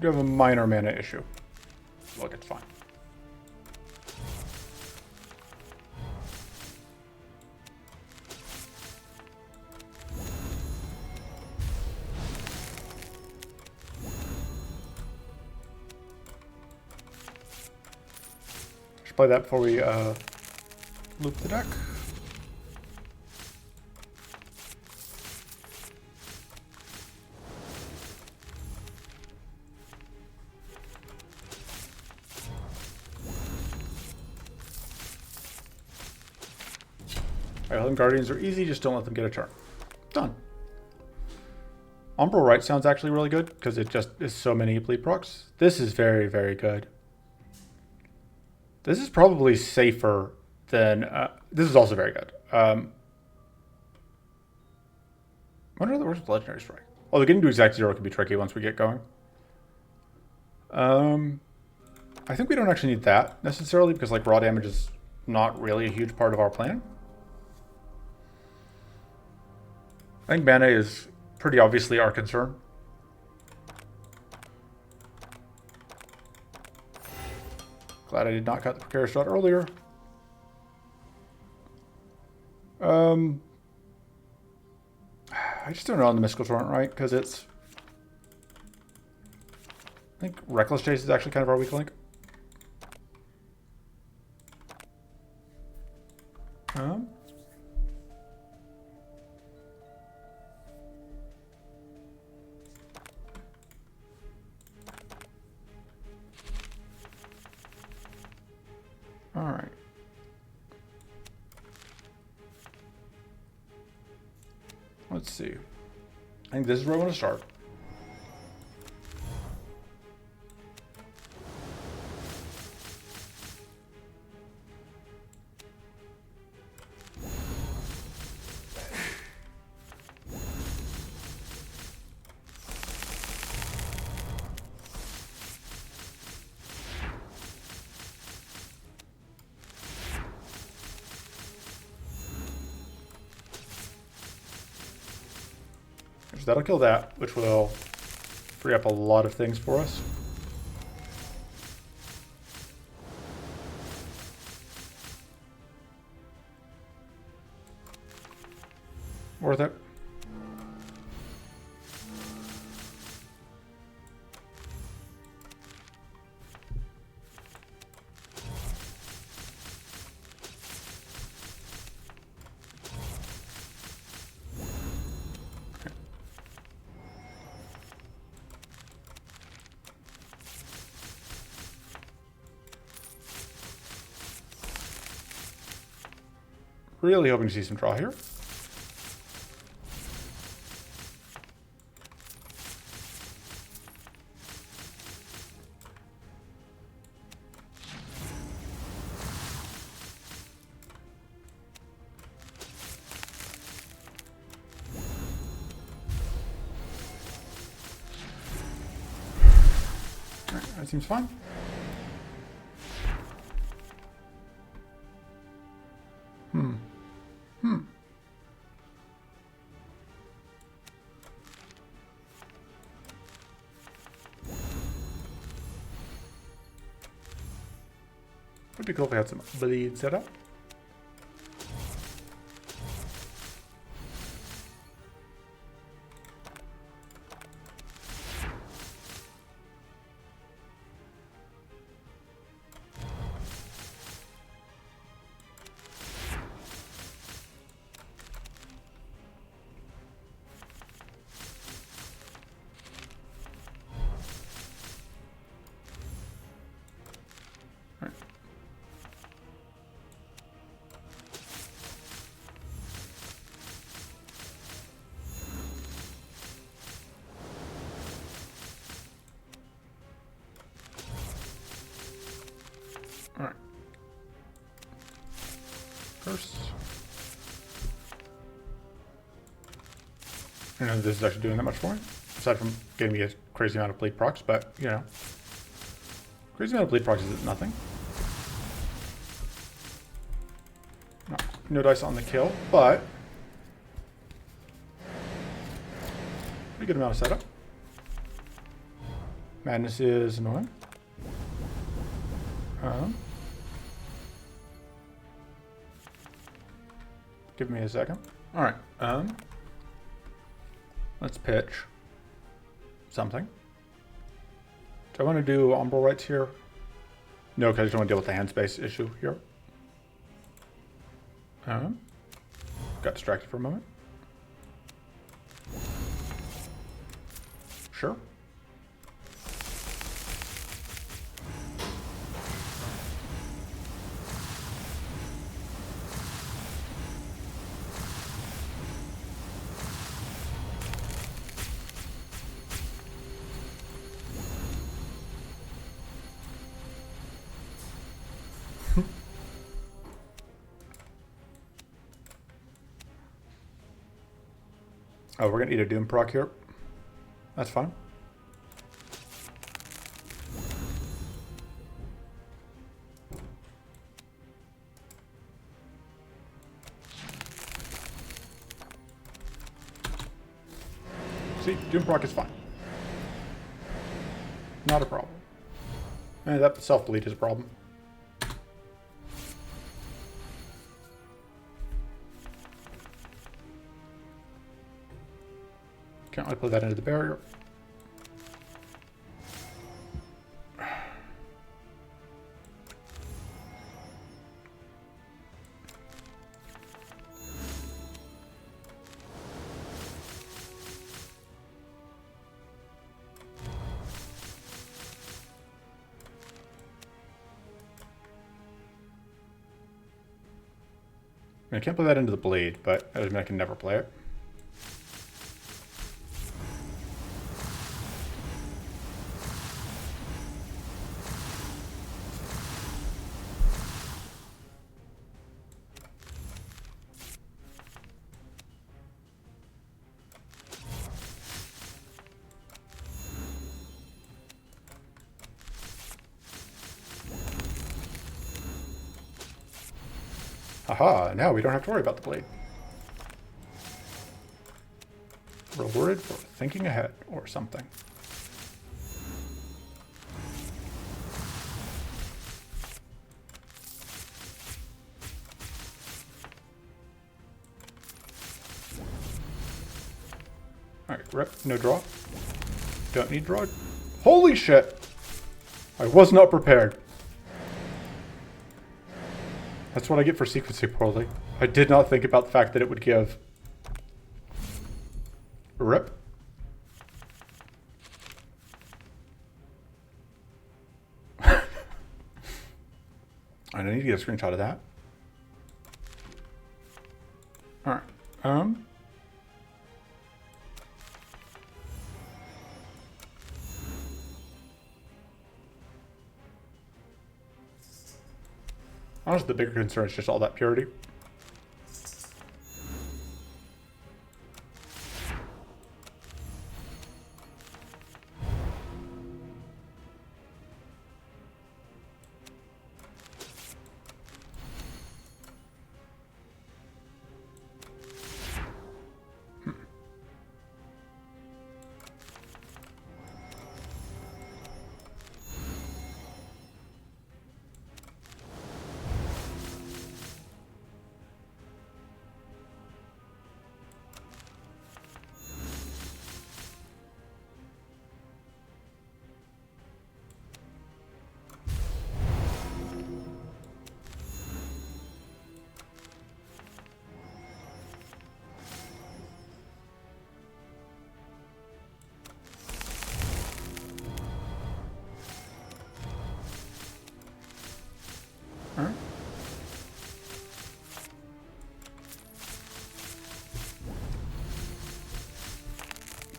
S1: You have a minor mana issue. Look, it's fine. Should play that before we loop the deck. Island Guardians are easy, just don't let them get a turn. Done. Umbral Right sounds actually really good, because it just is so many bleed procs. This is very, very good. This is probably safer than... this is also very good. I wonder if it works with Legendary Strike. Although getting to exact 0 can be tricky once we get going. I think we don't actually need that, necessarily, because like raw damage is not really a huge part of our plan. I think mana is pretty obviously our concern. Glad I did not cut the Precarious shot earlier. I just don't know on the Mystical Torrent, right? Because it's... I think Reckless Chase is actually kind of our weak link. All right. Let's see. I think this is where I want to start. So that'll kill that, which will free up a lot of things for us. Worth it. Really hoping to see some draw here. That seems fine. Would be cool if we had some bleed set up. Alright. First. I don't know if this is actually doing that much for me, aside from getting me a crazy amount of bleed procs, but, you know. Crazy amount of bleed procs is nothing. No dice on the kill, but pretty good amount of setup. Madness is annoying. Give me a second. All right. Let's pitch something. Do I want to do umbral rights here? No, because I just don't want to deal with the hand space issue here. Got distracted for a moment. Sure. Oh, we're gonna eat a Doom proc here. That's fine. See, Doom proc is fine. Not a problem. And that self-bleed is a problem. Can't really put that into the barrier. I can't put that into the bleed, but that doesn't mean I can never play it. Haha, now we don't have to worry about the blade. Rewarded for thinking ahead or something. Alright, rep, no draw. Don't need draw. Holy shit! I was not prepared. That's what I get for sequencing poorly. I did not think about the fact that it would give... Rip. I need to get a screenshot of that. Alright. Honestly, the bigger concern is just all that purity.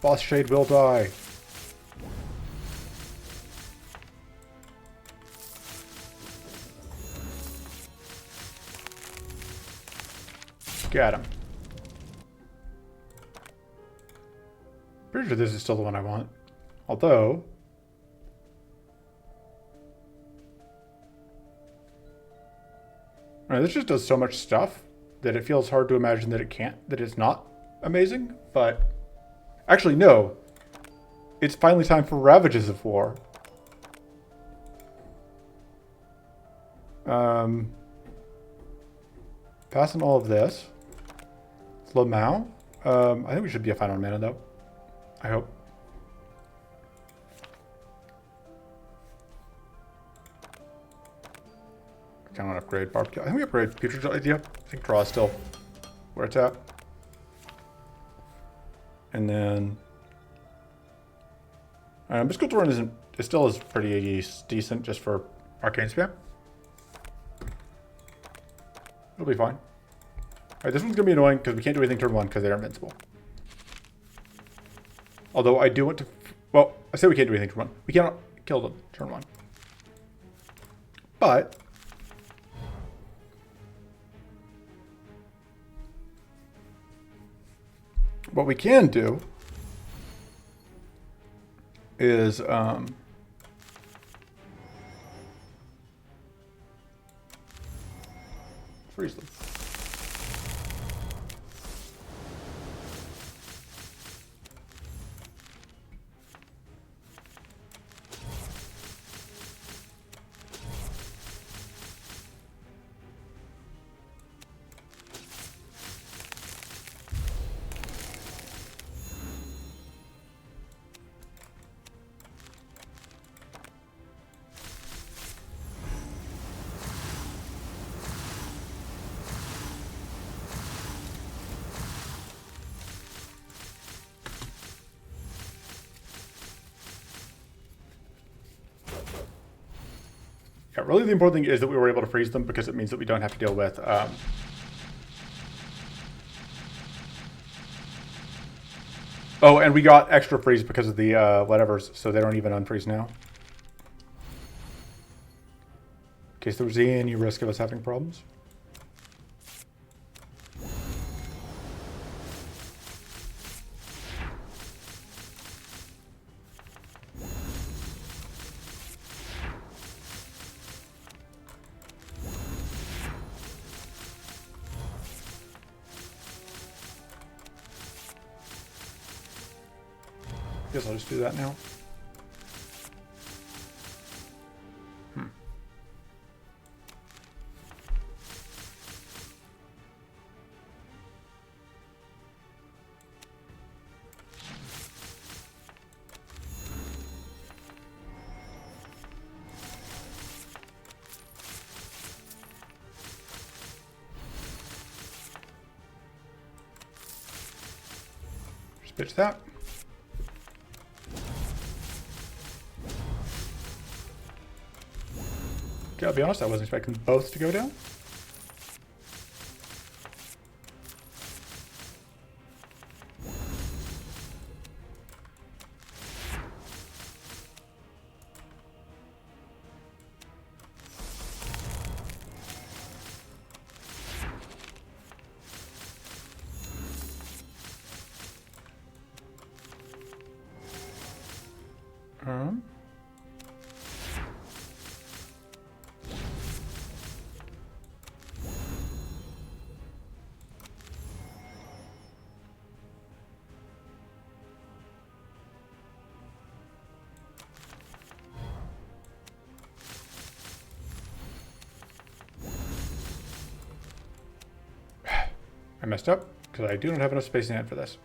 S1: Boss Shade will die. Got him. Pretty sure this is still the one I want. Although... this just does so much stuff that it feels hard to imagine that it's not amazing, but... Actually, no. It's finally time for Ravages of War. Passing all of this. Lamau. I think we should be fine on mana, though. I hope. Kind of upgrade barbecue. I think we upgrade future idea. I think draw is still where it's at. And then Mystical Torrent it still is pretty decent just for arcane spam. It'll be fine. Alright, this one's gonna be annoying because we can't do anything turn 1 because they're invincible. Although I do want to, well, I say we can't do anything turn 1. We cannot kill them turn 1. But what we can do is freeze them. Yeah, really the important thing is that we were able to freeze them because it means that we don't have to deal with oh, and we got extra freeze because of the whatevers, so they don't even unfreeze now. In case there was any risk of us having problems. Guess I'll just do that now. Just pitch that. Okay, I'll be honest, I wasn't expecting both to go down. I messed up because I do not have enough space in hand for this.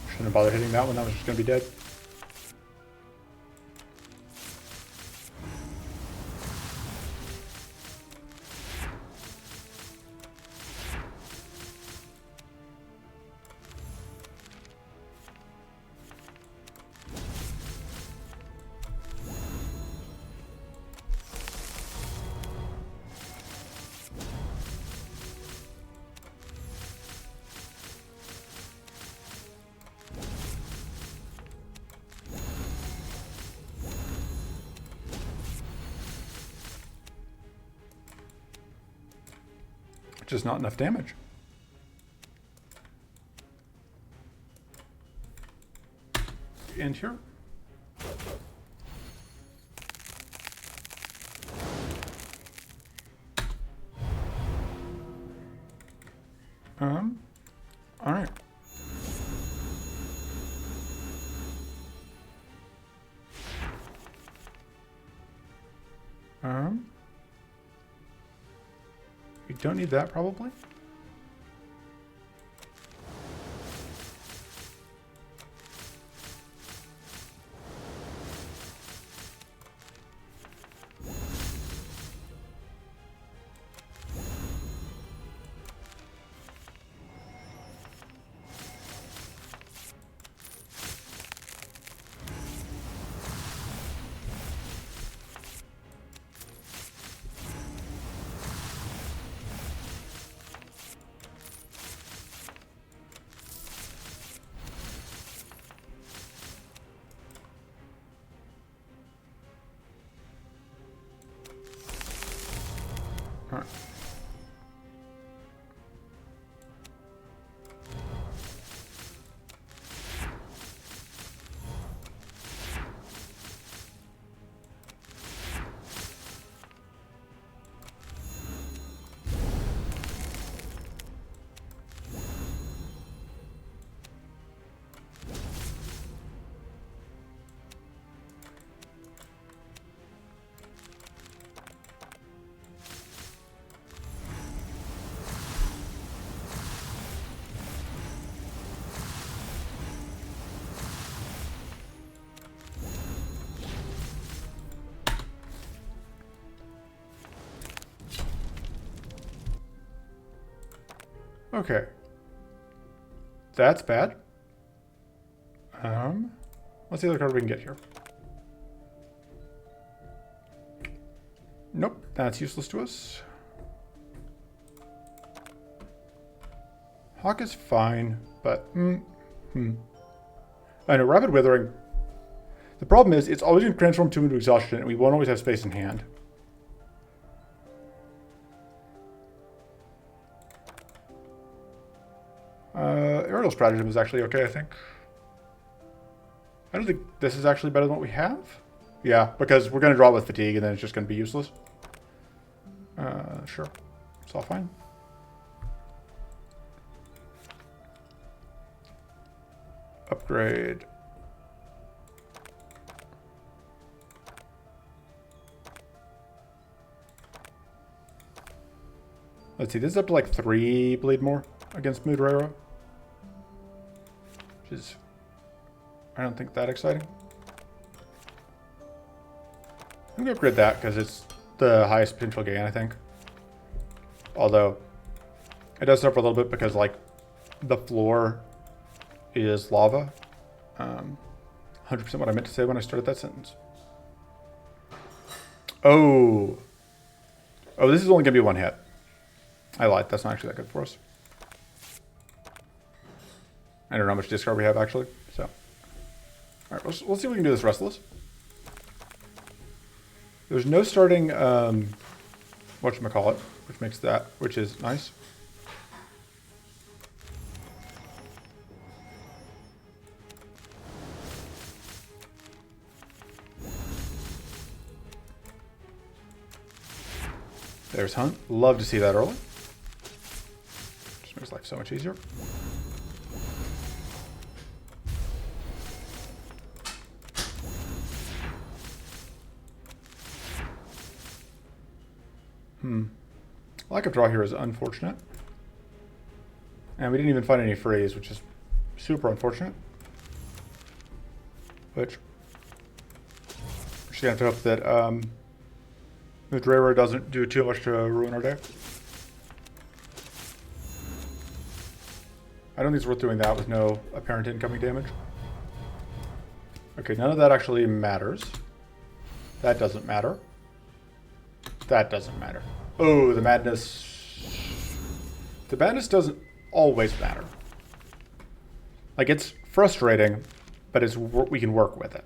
S1: Shouldn't have bothered hitting that one, that was just going to be dead. Just not enough damage. And here. All right. We don't need that probably. All right. Okay. That's bad. What's the other card we can get here? Nope, that's useless to us. Hawk is fine, but I know Rapid Withering. The problem is it's always going to transform 2 into Exhaustion, and we won't always have space in hand. Aerial Stratagem is actually okay, I think. I don't think this is actually better than what we have. Yeah, because we're going to draw with Fatigue, and then it's just going to be useless. Sure. It's all fine. Upgrade. Let's see, this is up to like 3 bleed more against Mudrara. Which is, I don't think that exciting. I'm gonna upgrade that because it's the highest potential gain, I think. Although, it does suffer a little bit because like the floor is lava. 100% what I meant to say when I started that sentence. Oh. Oh, this is only gonna be 1 hit. I lied. That's not actually that good for us. I don't know how much discard we have, actually. So, all right, let's see if we can do this Restless. There's no starting, whatchamacallit, which makes that, which is nice. There's Hunt. Love to see that early. Just makes life so much easier. Lack of draw here is unfortunate. And we didn't even find any freeze, which is super unfortunate. Which, we're just going to have to hope that Mudrara doesn't do too much to ruin our day. I don't think it's worth doing that with no apparent incoming damage. Okay, none of that actually matters. That doesn't matter. That doesn't matter. Oh, the madness. The madness doesn't always matter. Like, it's frustrating, but it's we can work with it.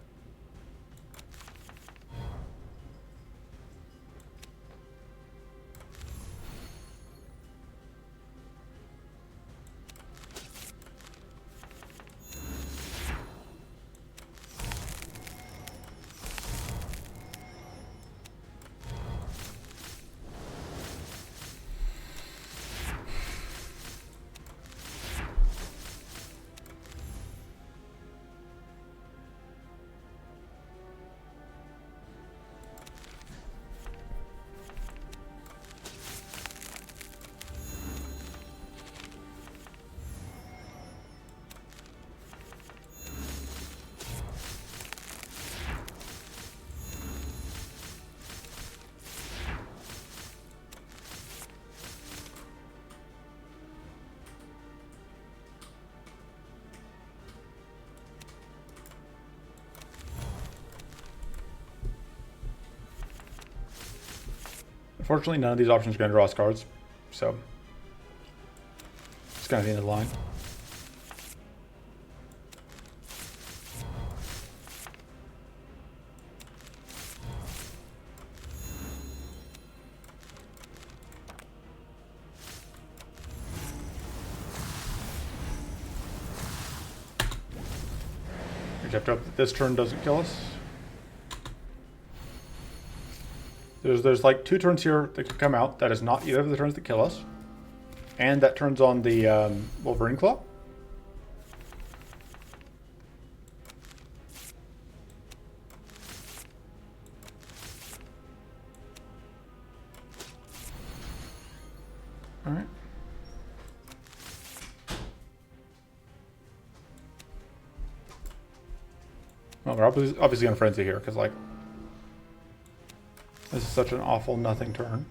S1: Unfortunately, none of these options are going to draw us cards, so it's kind of the end of the line. We just have to hope that this turn doesn't kill us. There's like 2 turns here that could come out. That is not either of the turns that kill us. And that turns on the Wolverine Claw. Alright. Well, we're obviously going to frenzy here, because, like, this is such an awful nothing turn.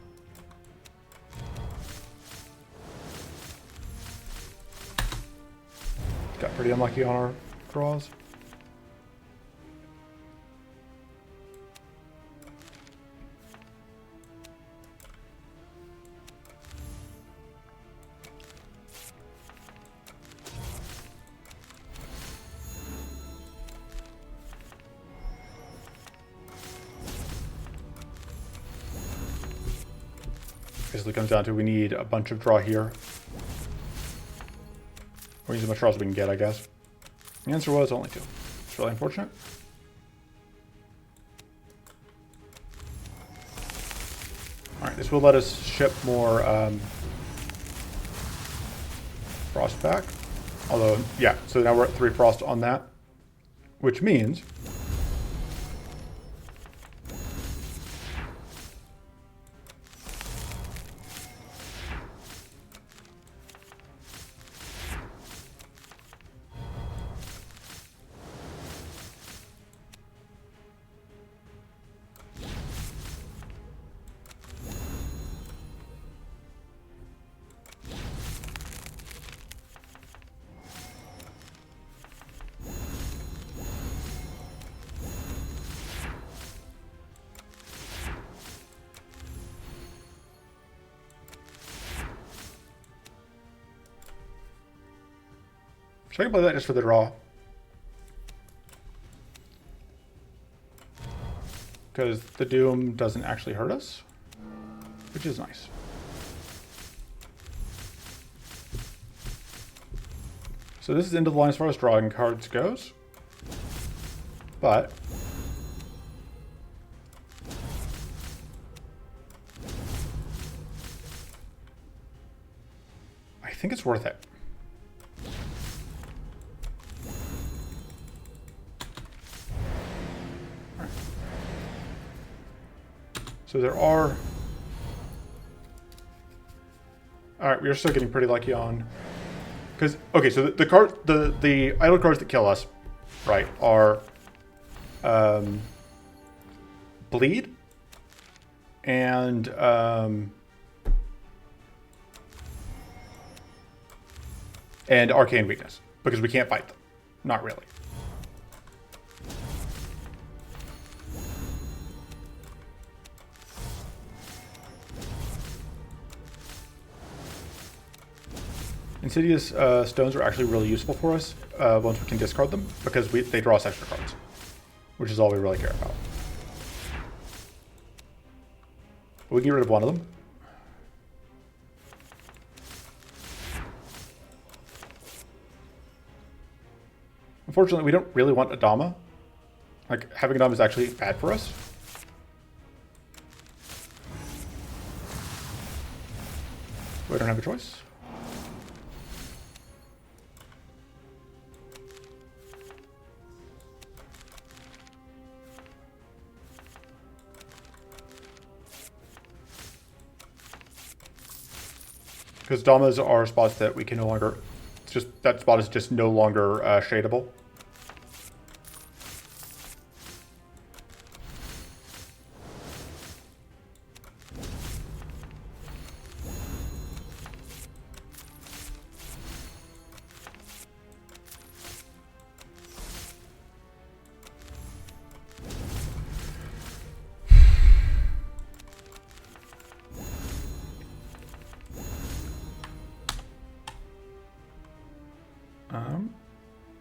S1: Got pretty unlucky on our draws. Basically comes down to we need a bunch of draw here. Or use as much draw as we can get, I guess. The answer was only 2. It's really unfortunate. Alright, this will let us ship more frost back. Although, yeah, so now we're at 3 frost on that. Which means should I play that just for the draw? Because the Doom doesn't actually hurt us, which is nice. So this is into the line as far as drawing cards goes. But I think it's worth it. So there are... Alright, we are still getting pretty lucky on... Because, okay, so the idle cards that kill us, right, are... Bleed. And, and Arcane Weakness. Because we can't fight them. Not really. Insidious stones are actually really useful for us once we can discard them, because they draw us extra cards, which is all we really care about. We get rid of one of them. Unfortunately, we don't really want Adama. Like, having Adama is actually bad for us. We don't have a choice. Because Damas are spots that we can no longer... It's just that spot is just no longer shadable.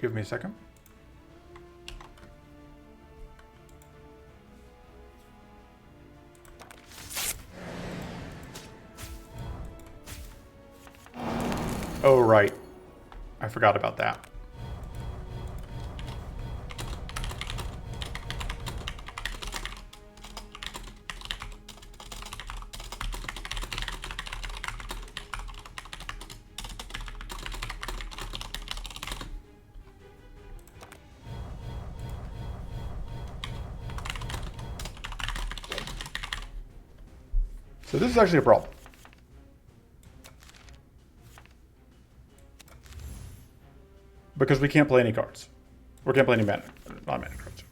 S1: Give me a second. Oh, right. I forgot about that. So this is actually a problem. Because we can't play any cards. Or can't play any mana, non-mana cards.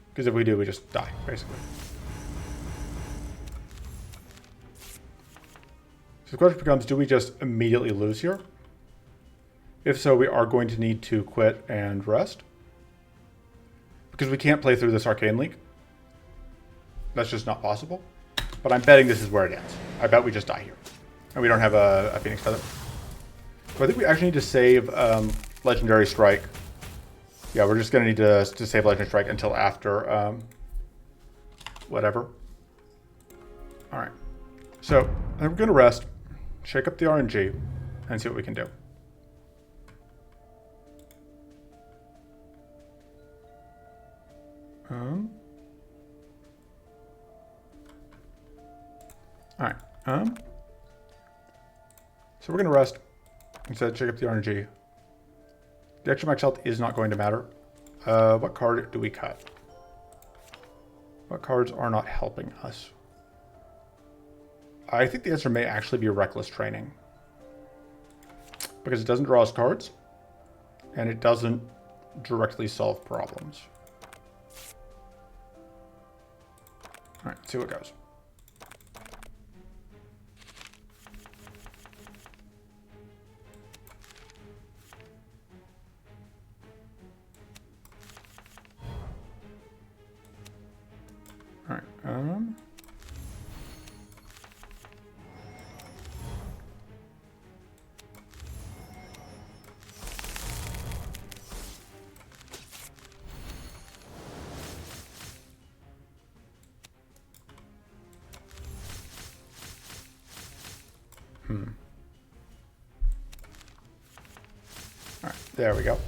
S1: Because if we do, we just die, basically. So the question becomes, do we just immediately lose here? If so, we are going to need to quit and rest. Because we can't play through this Arcane League. That's just not possible. But I'm betting this is where it ends. I bet we just die here. And we don't have a Phoenix Feather. So I think we actually need to save Legendary Strike. Yeah, we're just going to need to save Legendary Strike until after whatever. Alright. So I'm going to rest, shake up the RNG, and see what we can do. Alright. So we're going to rest instead, check up the RNG. The extra max health is not going to matter. What card do we cut? What cards are not helping us? I think the answer may actually be Reckless Training. Because it doesn't draw us cards, and it doesn't directly solve problems. Alright, let's see what goes. Alright, Alright, there we go.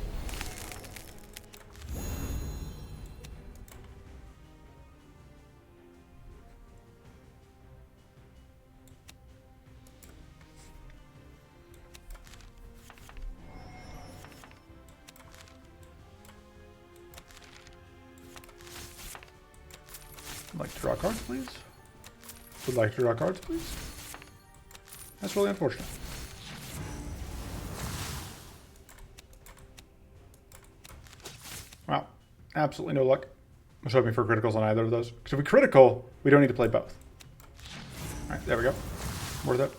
S1: Would like to draw cards, please? Would like to draw cards, please? That's really unfortunate. Wow. Absolutely no luck. I was hoping for criticals on either of those. Because if we critical, we don't need to play both. Alright, there we go. Worth it.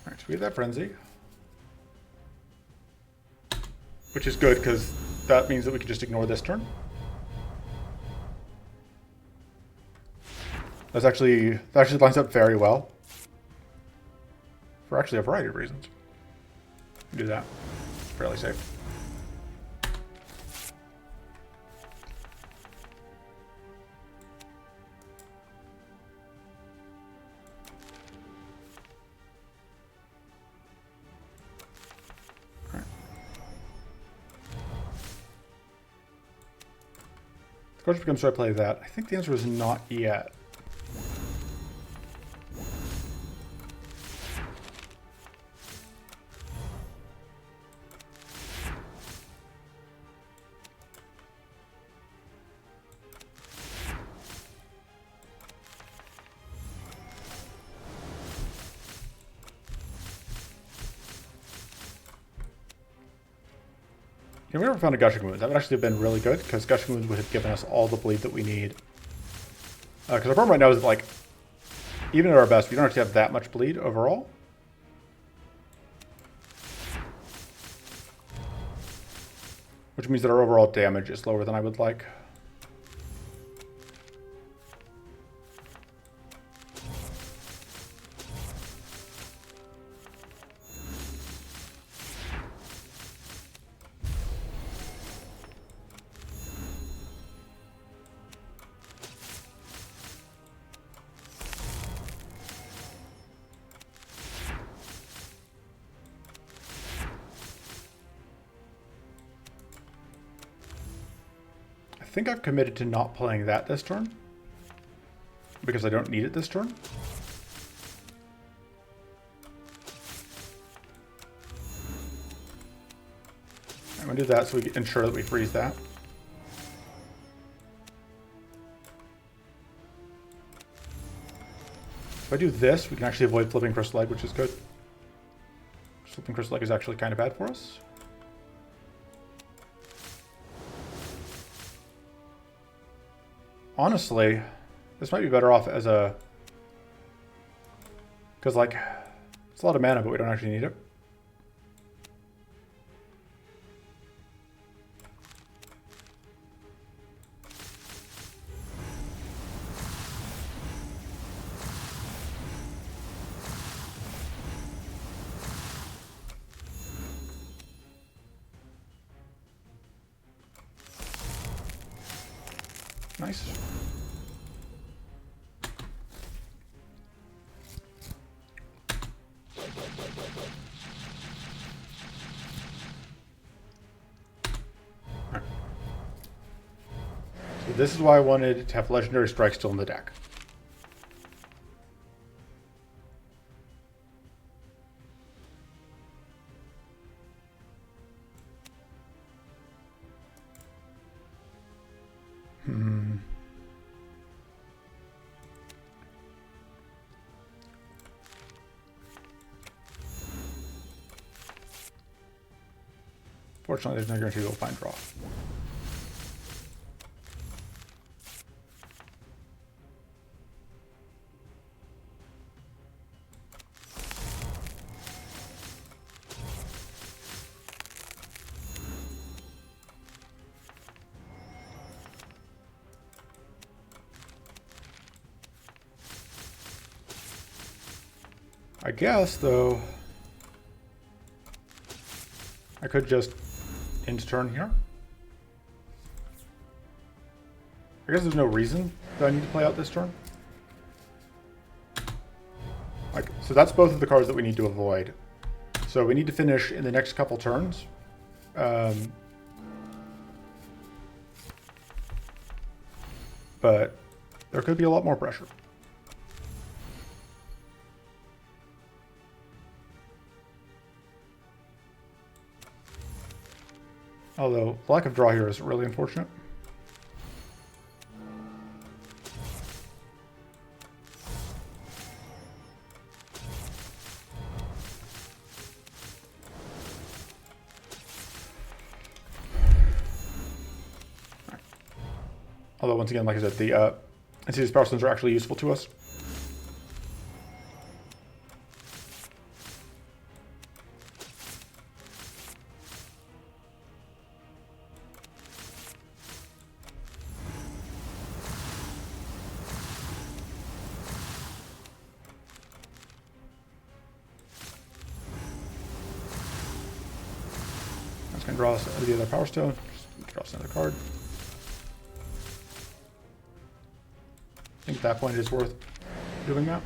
S1: Alright, so we have that Frenzy. Which is good, because that means that we can just ignore this turn. That actually lines up very well. For actually a variety of reasons. Do that. Fairly safe. Alright. The question becomes, should I play that? I think the answer is not yet. Yeah, we never found a Gushing Wounds. That would actually have been really good, because Gushing Wounds would have given us all the bleed that we need. Because our problem right now is, like, even at our best, we don't actually have that much bleed overall. which means that our overall damage is lower than I would like. I think I've committed to not playing that this turn because I don't need it this turn. I'm going to do that so we can ensure that we freeze that. If I do this, we can actually avoid flipping Crystal Egg, which is good. Flipping Crystal Egg is actually kind of bad for us. Honestly, this might be better off as a... Because, like, it's a lot of mana, but we don't actually need it. Nice. Right. So this is why I wanted to have Legendary Strike still in the deck. Fortunately, there's no guarantee we'll find draw. I guess, though, I could just end turn here. I guess there's no reason that I need to play out this turn. Like, so that's both of the cards that we need to avoid. So we need to finish in the next couple turns. But there could be a lot more pressure. Although, lack of draw here is really unfortunate. Right. Although, once again, like I said, the Insidious Power Stones are actually useful to us. Can draw us the other Power Stone. Just draw us another card. I think at that point it is worth doing that.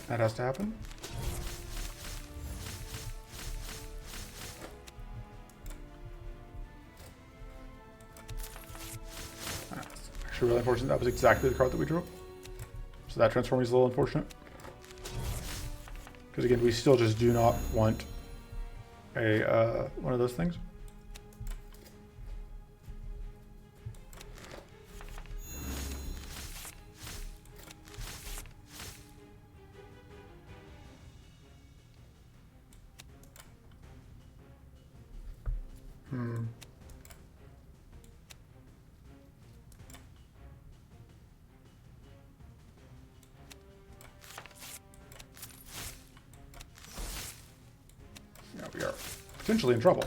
S1: That has to happen. That's actually really unfortunate. That was exactly the card that we drew. So that transform is a little unfortunate. Because again, we still just do not want a one of those things. Now we are potentially in trouble.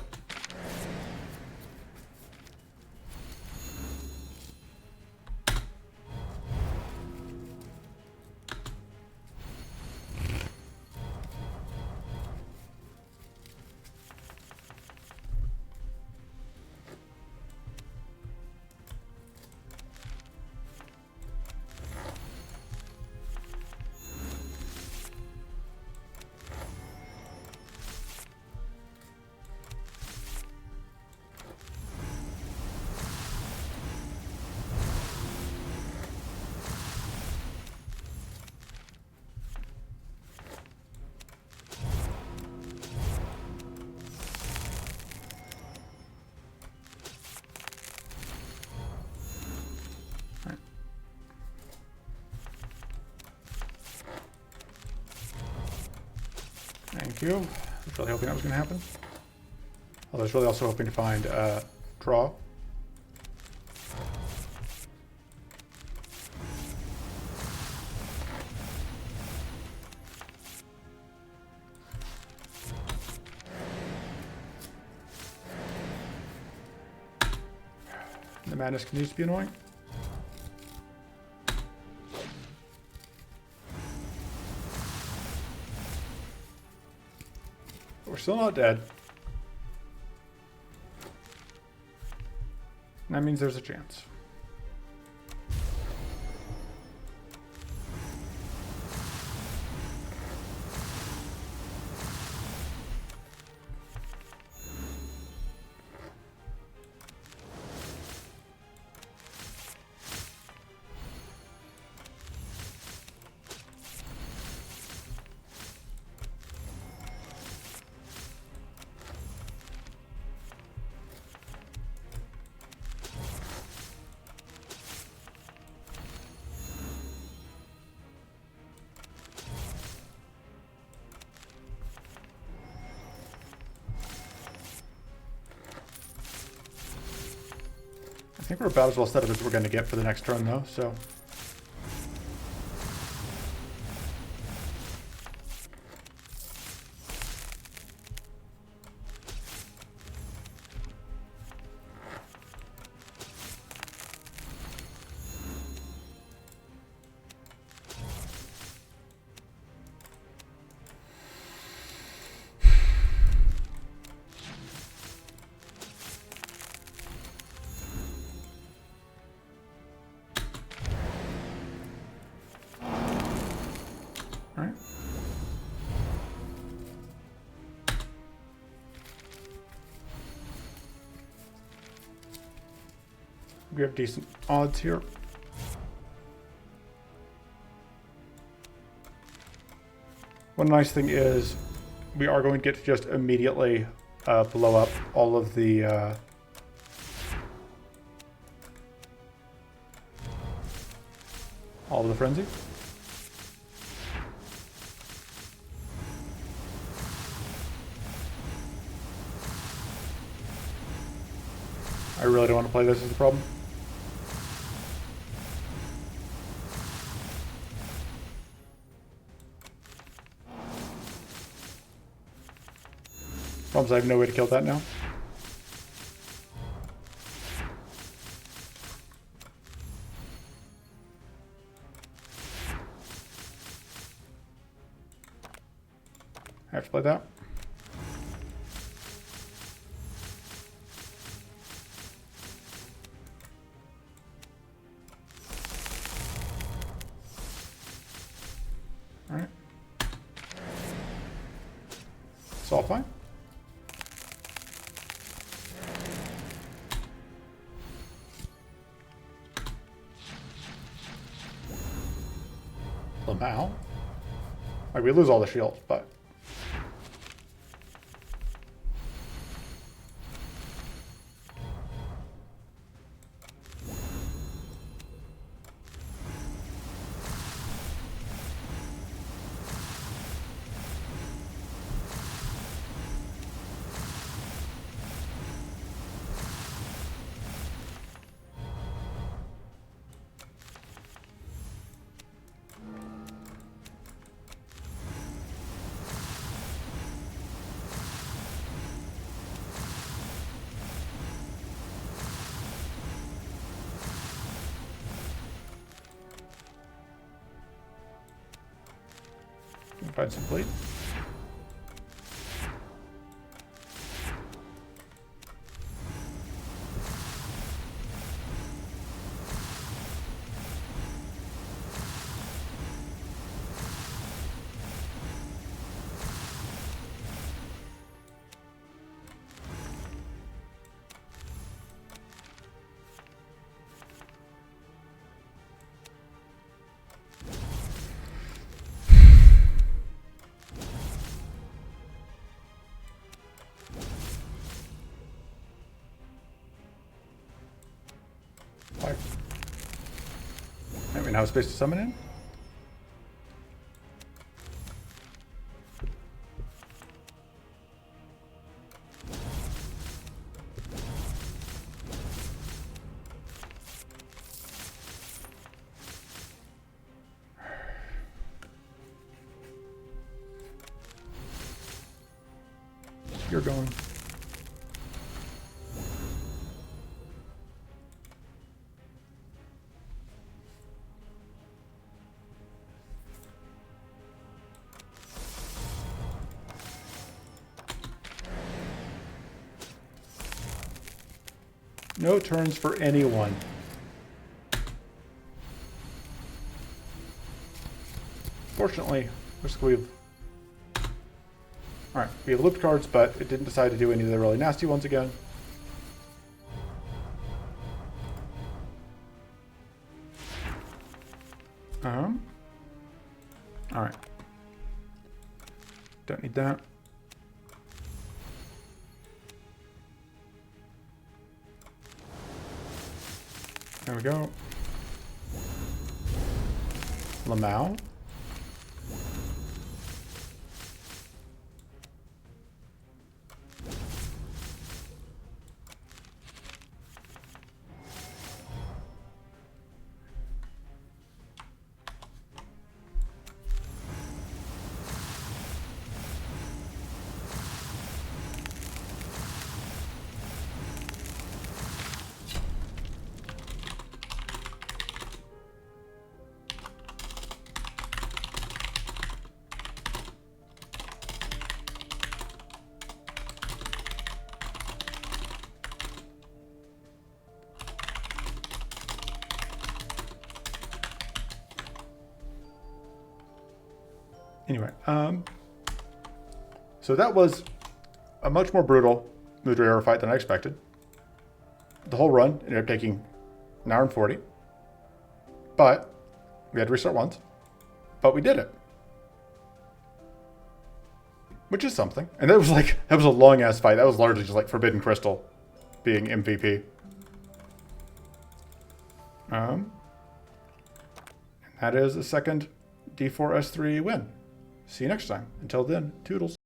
S1: Thank you. I was really hoping that was going to happen. Although I was really also hoping to find draw. The madness continues to be annoying. We're still not dead. And that means there's a chance. I think we're about as well set up as we're going to get for the next turn, though, so... Alright. We have decent odds here. One nice thing is we are going to get to just immediately blow up all of the frenzy. I really don't want to play this as a problem. Problems, I have no way to kill that now. I have to play that. All right. It's all fine. Lamau. Like, we lose all the shields, but... Find some plate. I mean, have space to summon in? You're going. No turns for anyone. Fortunately, we've... Alright, we have looped cards, but it didn't decide to do any of the really nasty ones again. Alright. Don't need that. There we go. Lamau. Anyway, so that was a much more brutal Mudra Arrow fight than I expected. The whole run ended up taking an hour and 40, but we had to restart once, but we did it, which is something. And that was a long ass fight. That was largely just like Forbidden Crystal being MVP. And that is the second D4S3 win. See you next time. Until then, toodles.